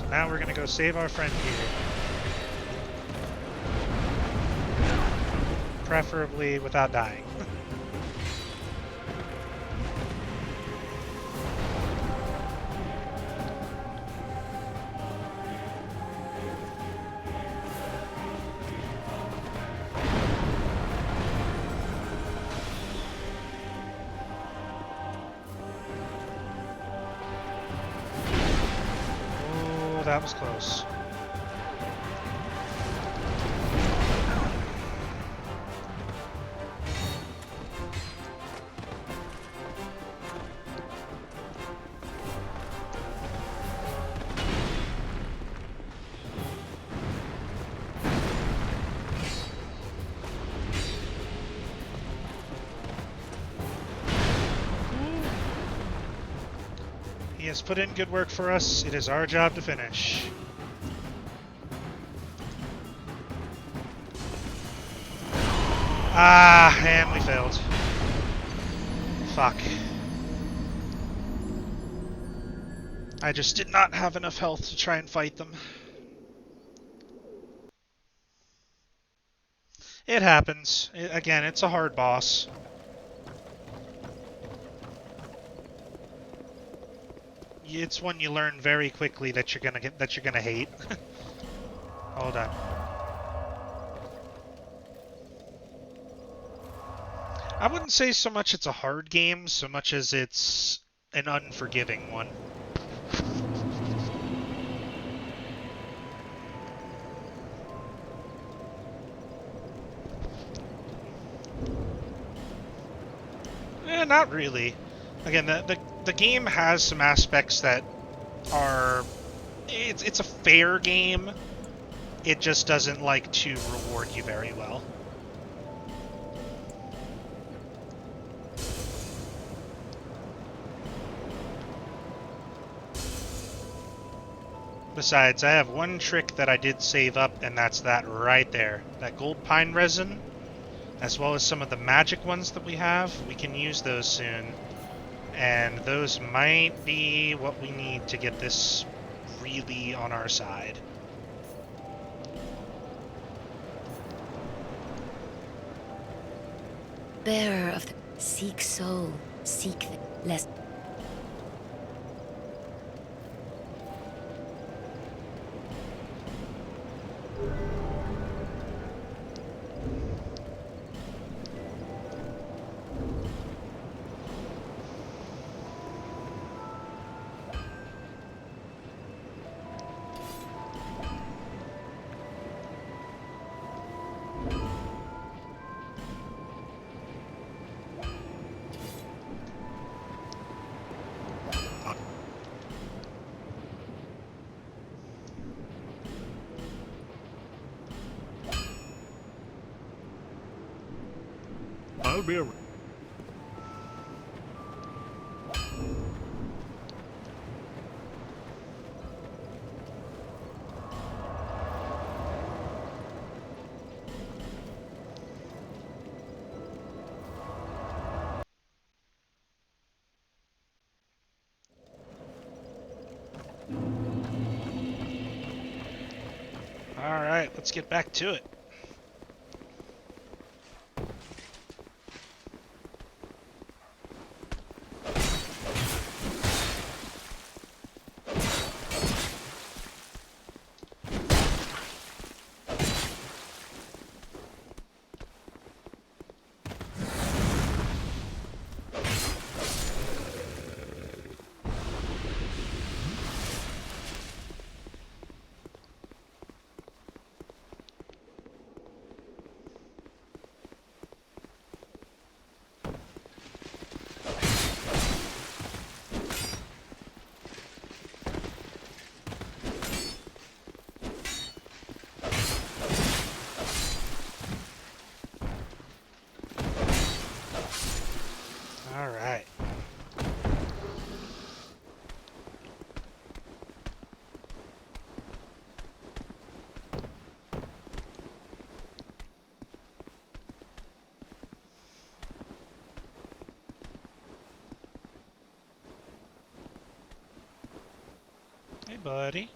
Now we're gonna go save our friend here. Preferably without dying. That was close. He has put in good work for us. It is our job to finish. And we failed. Fuck. I just did not have enough health to try and fight them. It happens. Again, it's a hard boss. It's one you learn very quickly that you're gonna hate. Hold on. I wouldn't say so much it's a hard game, so much as it's an unforgiving one. Not really. Again, the game has some aspects that are... It's a fair game. It just doesn't like to reward you very well. Besides, I have one trick that I did save up, and that's that right there. That gold pine resin, as well as some of the magic ones that we have. We can use those soon. And those might be what we need to get this really on our side. Bearer of the seek soul, seek the less. I'll be around. Alright, let's get back to it. Alright. Hey, buddy.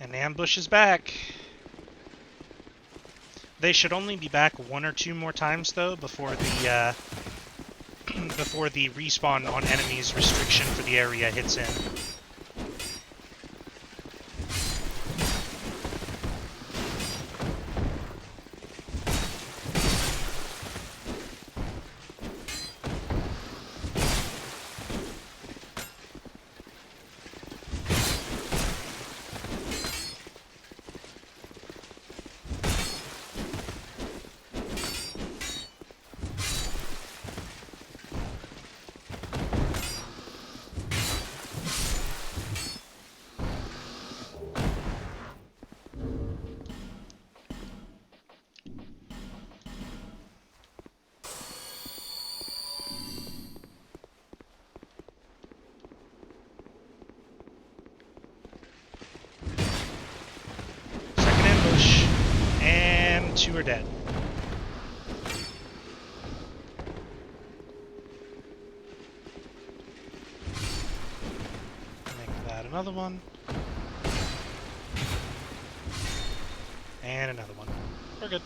And ambush is back. They should only be back one or two more times though before the before the respawn on enemies restriction for the area hits in. Two are dead. Make that another one. And another one. We're good.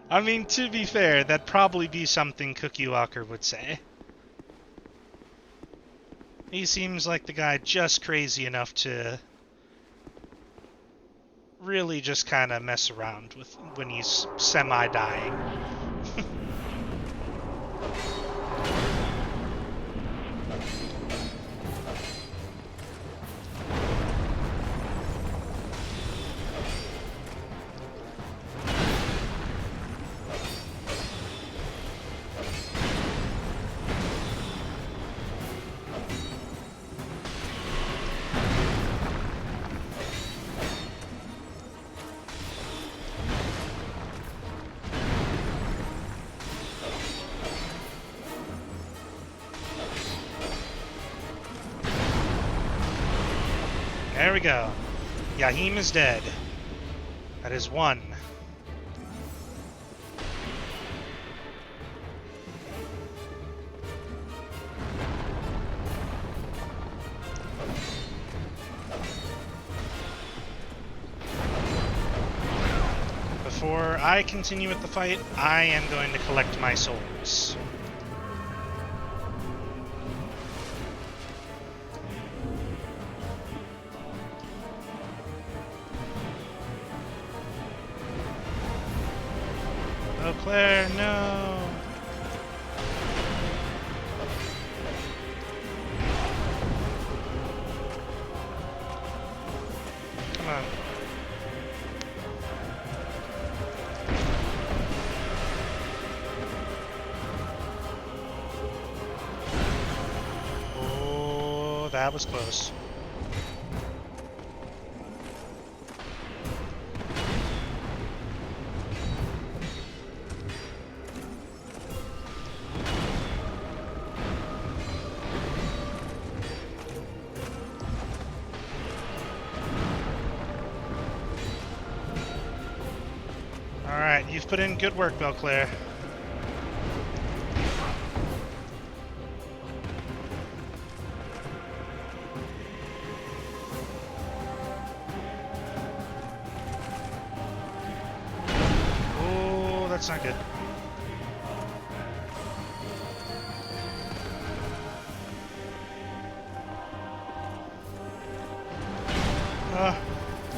I mean, to be fair, that'd probably be something Cookie Walker would say. He seems like the guy just crazy enough to really just kind of mess around with when he's semi-dying. There we go. Yaheem is dead. That is one. Before I continue with the fight, I am going to collect my souls. Oh, Claire, no! Come on. Oh, that was close. Alright, you've put in good work, Belclair. Oh, that's not good.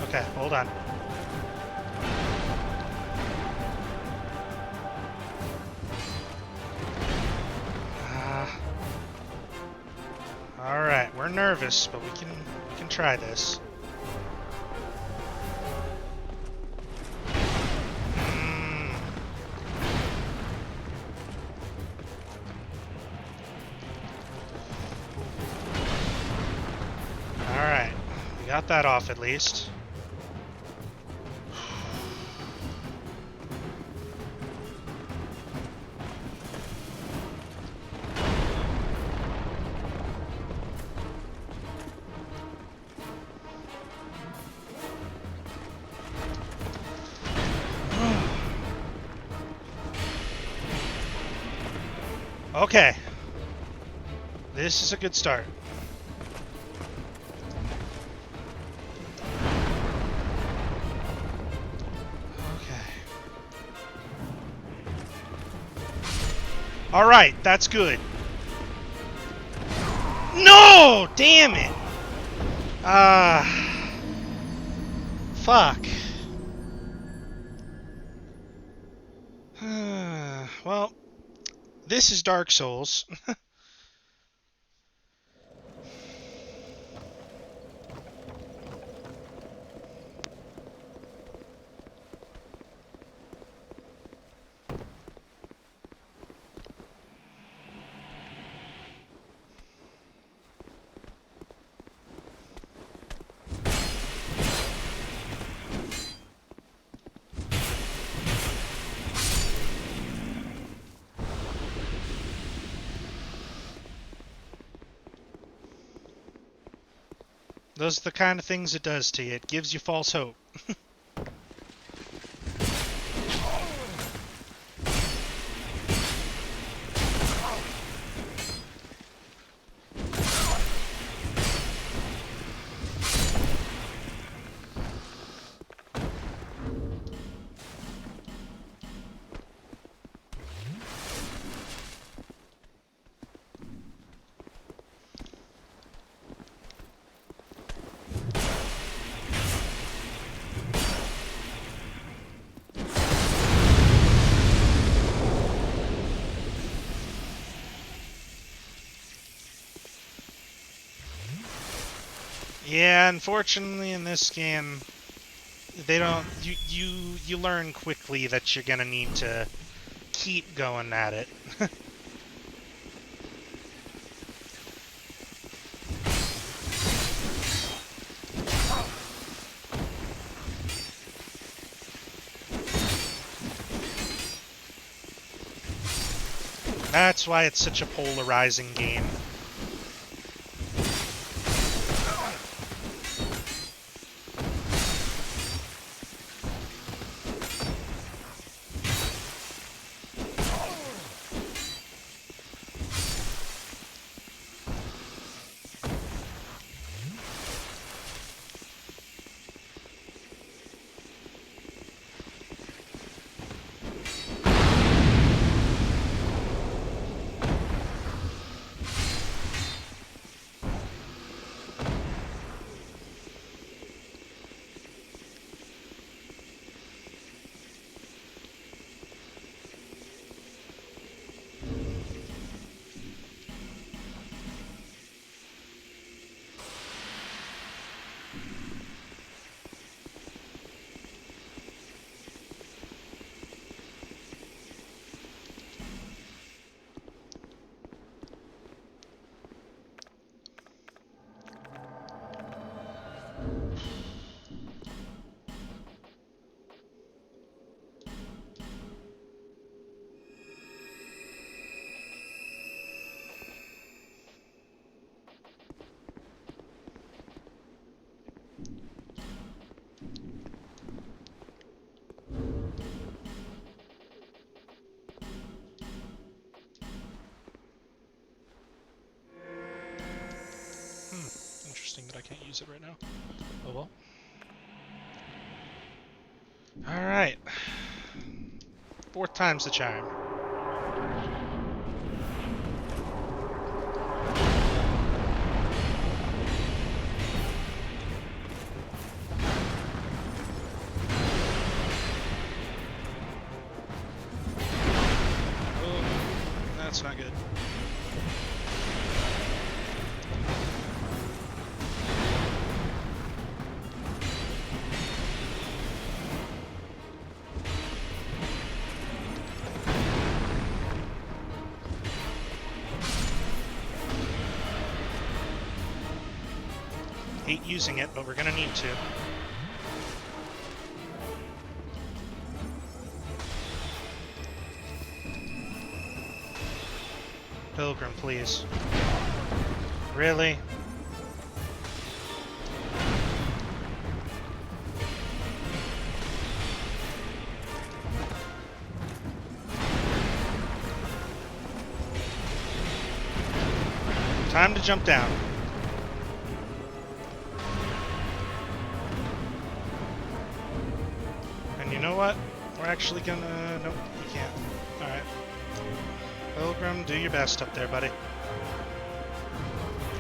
Okay, hold on. Alright, we're nervous, but we can try this. Alright, we got that off at least. Okay. This is a good start. Okay. Alright, that's good. No! Damn it! Fuck. Well, this is Dark Souls. Those are the kind of things it does to you. It gives you false hope. Yeah, unfortunately in this game, they don't. You learn quickly that you're gonna need to keep going at it. That's why it's such a polarizing game. Interesting that I can't use it right now. Oh well. Alright. 4th time's the charm. Oh, that's not good. Hate using it, but we're gonna need to. Pilgrim, please. Really? Time to jump down. You know what? We're actually gonna... Nope, we can't. Alright. Pilgrim, do your best up there, buddy.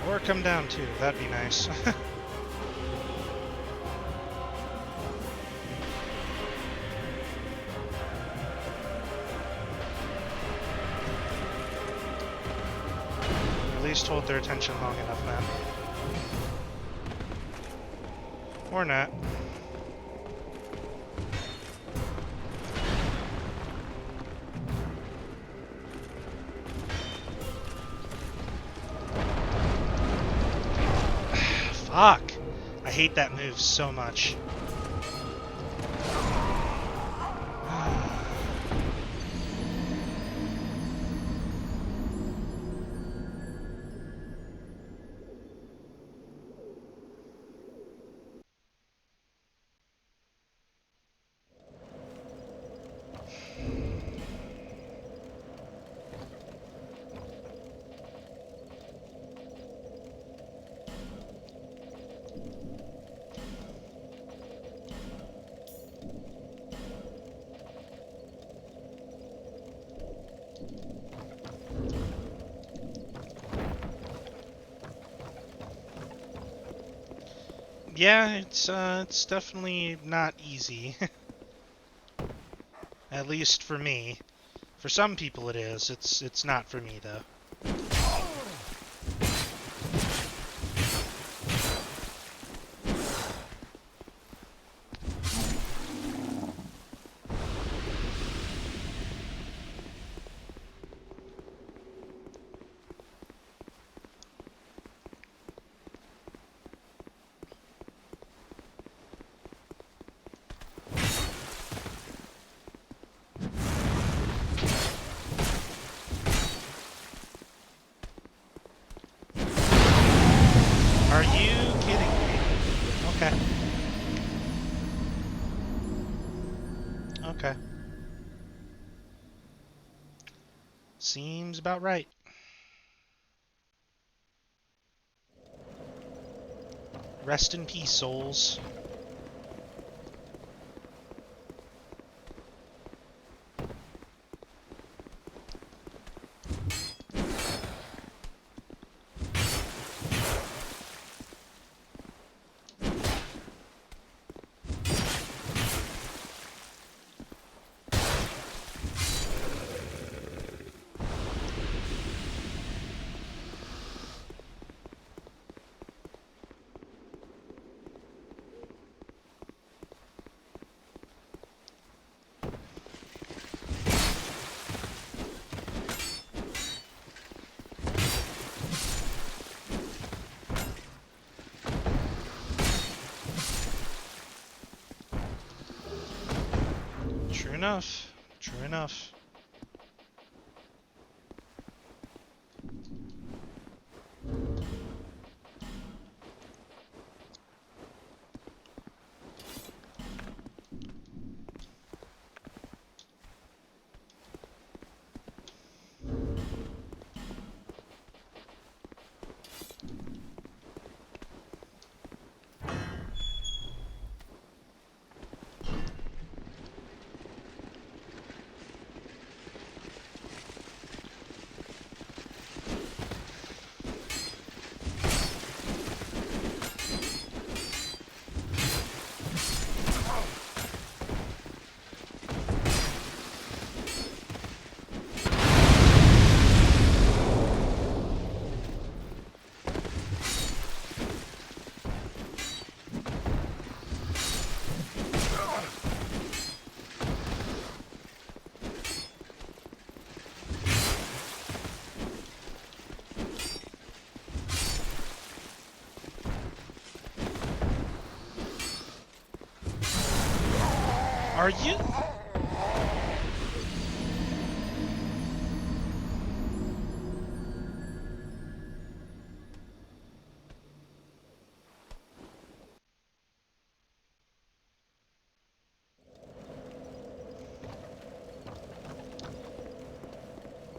Or come down, too. That'd be nice. At least hold their attention long enough, man. Or not. Fuck! I hate that move so much. Yeah, it's definitely not easy. At least for me. For some people it is. It's not for me though. seems about right. Rest in peace, souls. True enough. True enough. Are you?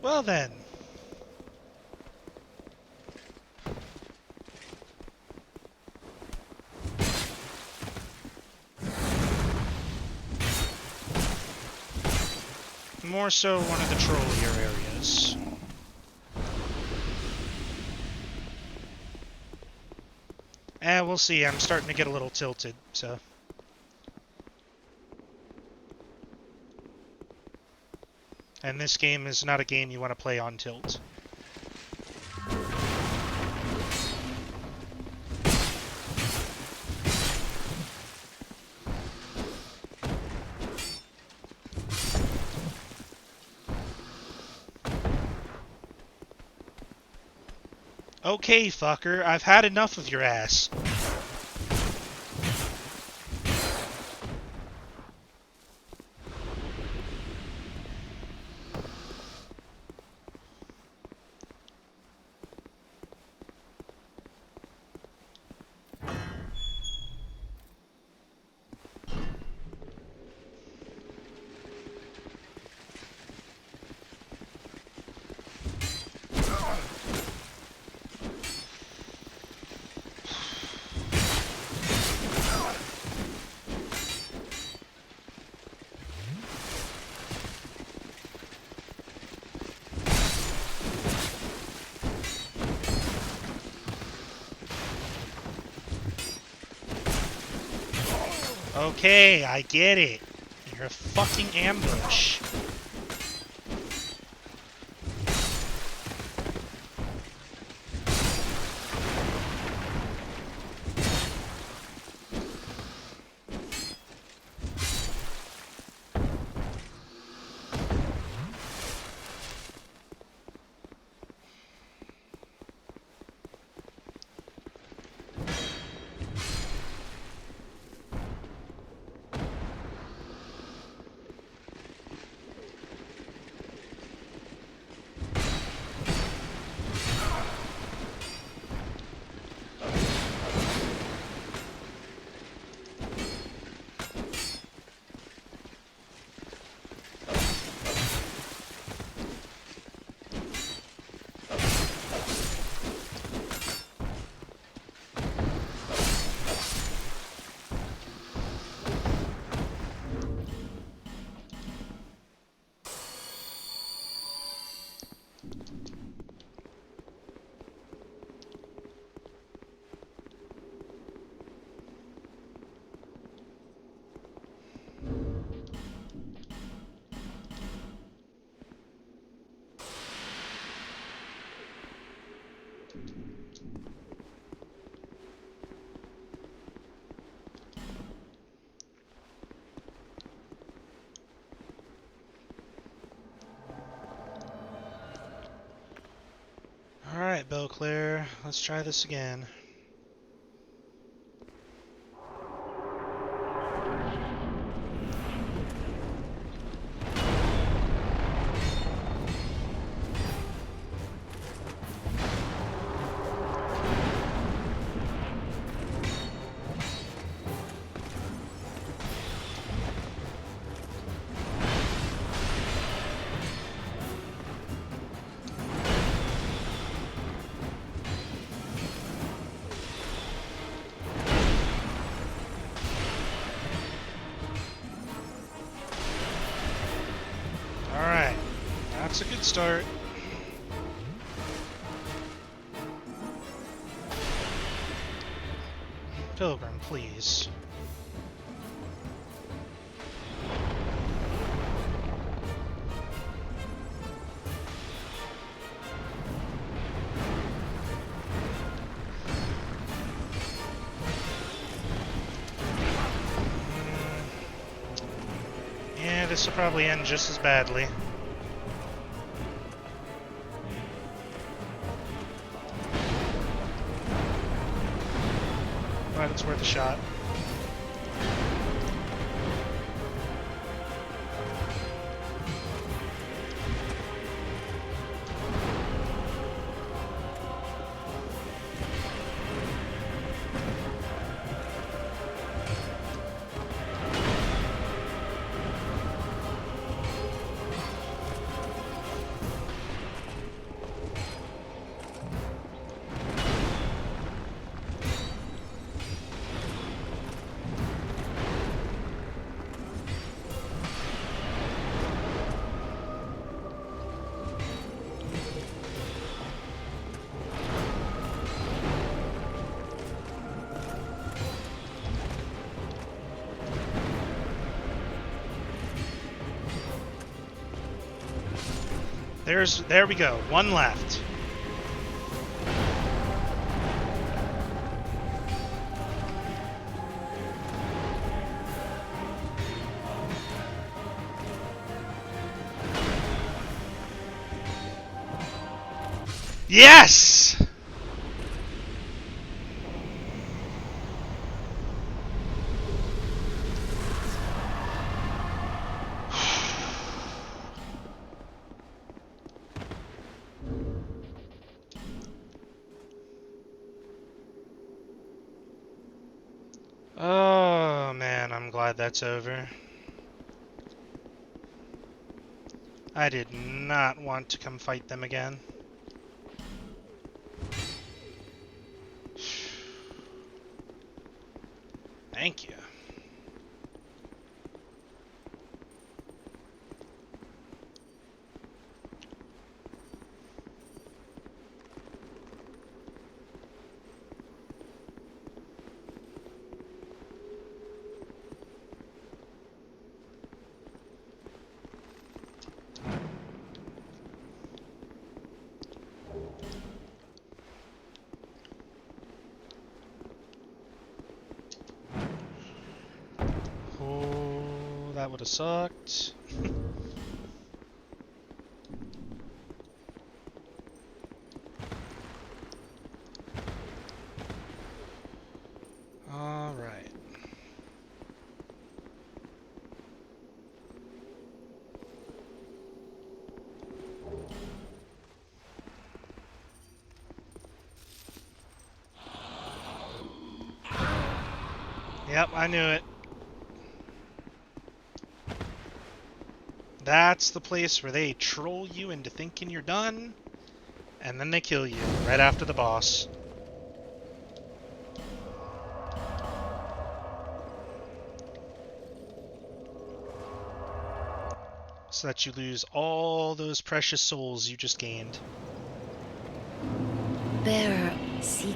Well then. More so one of the trollier areas. We'll see. I'm starting to get a little tilted, so. And this game is not a game you want to play on tilt. Okay, fucker, I've had enough of your ass. Okay, I get it. You're a fucking ambush. Claire. Let's try this again. Alright, that's a good start. Pilgrim, please. Yeah, this will probably end just as badly. But it's worth a shot. There we go. One left. Yes! Oh man, I'm glad that's over. I did not want to come fight them again. Thank you. That would have sucked. All right. Yep, I knew it. That's the place where they troll you into thinking you're done, and then they kill you right after the boss. So that you lose all those precious souls you just gained. Bearer, seek,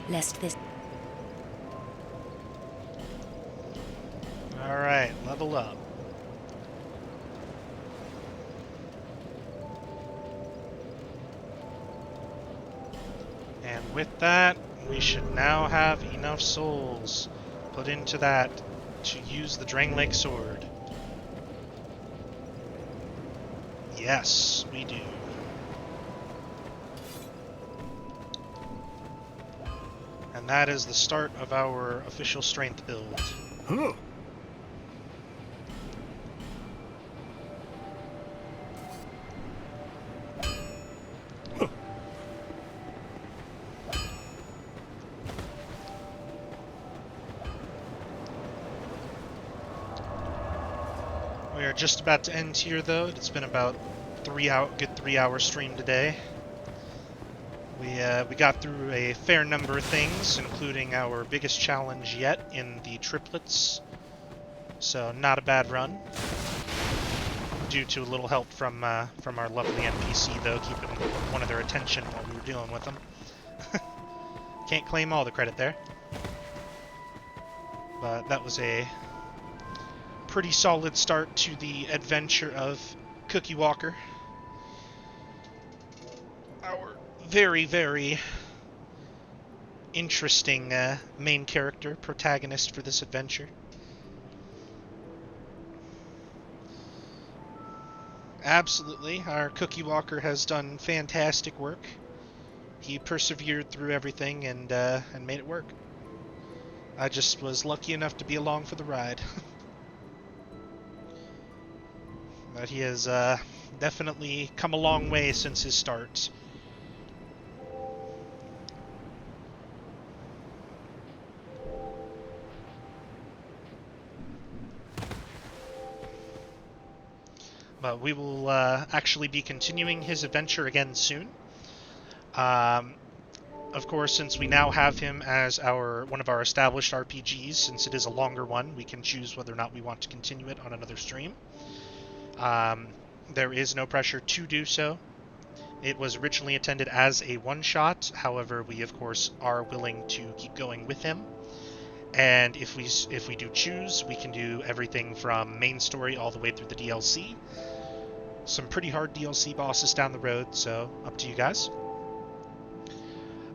lest this... Alright, level up. And with that, we should now have enough souls put into that to use the Drangleic sword. Yes, we do. And that is the start of our official strength build. Oh. We are just about to end here, though. It's been about good 3 hour stream today. We got through a fair number of things, including our biggest challenge yet in the triplets. So not a bad run. Due to a little help from our lovely NPC, though, keeping one of their attention while we were dealing with them. Can't claim all the credit there. But that was a pretty solid start to the adventure of Cookie Walker. Our very, very interesting main character, protagonist for this adventure. Absolutely, our Cookie Walker has done fantastic work. He persevered through everything and made it work. I just was lucky enough to be along for the ride. But he has definitely come a long way since his start. But we will actually be continuing his adventure again soon. Of course, since we now have him as one of our established RPGs, since it is a longer one, we can choose whether or not we want to continue it on another stream. There is no pressure to do so. It was originally intended as a one-shot, however, we of course are willing to keep going with him. And if we do choose, we can do everything from main story all the way through the DLC. Some pretty hard DLC bosses down the road, so up to you guys.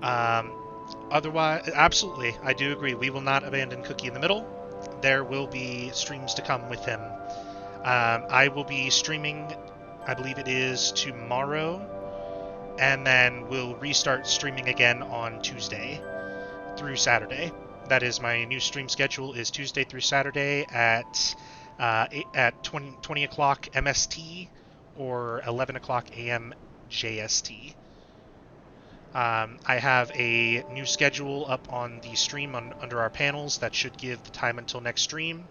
Otherwise, absolutely, I do agree. We will not abandon Cookie in the middle. There will be streams to come with him. I will be streaming, I believe it is tomorrow, and then we'll restart streaming again on Tuesday through Saturday. That is my new stream schedule, is Tuesday through Saturday at 20 o'clock MST or 11 o'clock AM JST. I have a new schedule up on the stream under our panels that should give the time until next stream,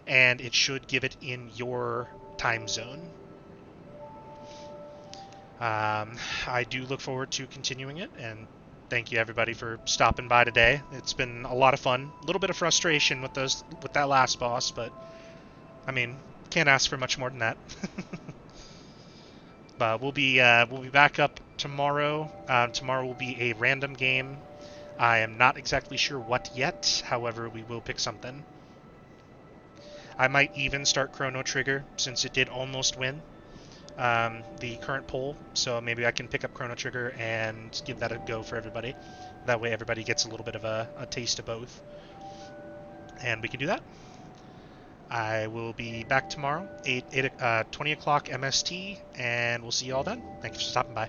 and it should give it in your time zone. I do look forward to continuing it, and thank you everybody for stopping by today. It's been a lot of fun. A little bit of frustration with that last boss, but I mean, can't ask for much more than that. But we'll be back up tomorrow. Tomorrow will be a random game. I am not exactly sure what yet. However, we will pick something. I might even start Chrono Trigger since it did almost win the current poll. So maybe I can pick up Chrono Trigger and give that a go for everybody. That way everybody gets a little bit of a taste of both. And we can do that. I will be back tomorrow, 20 o'clock MST, and we'll see you all then. Thanks for stopping by.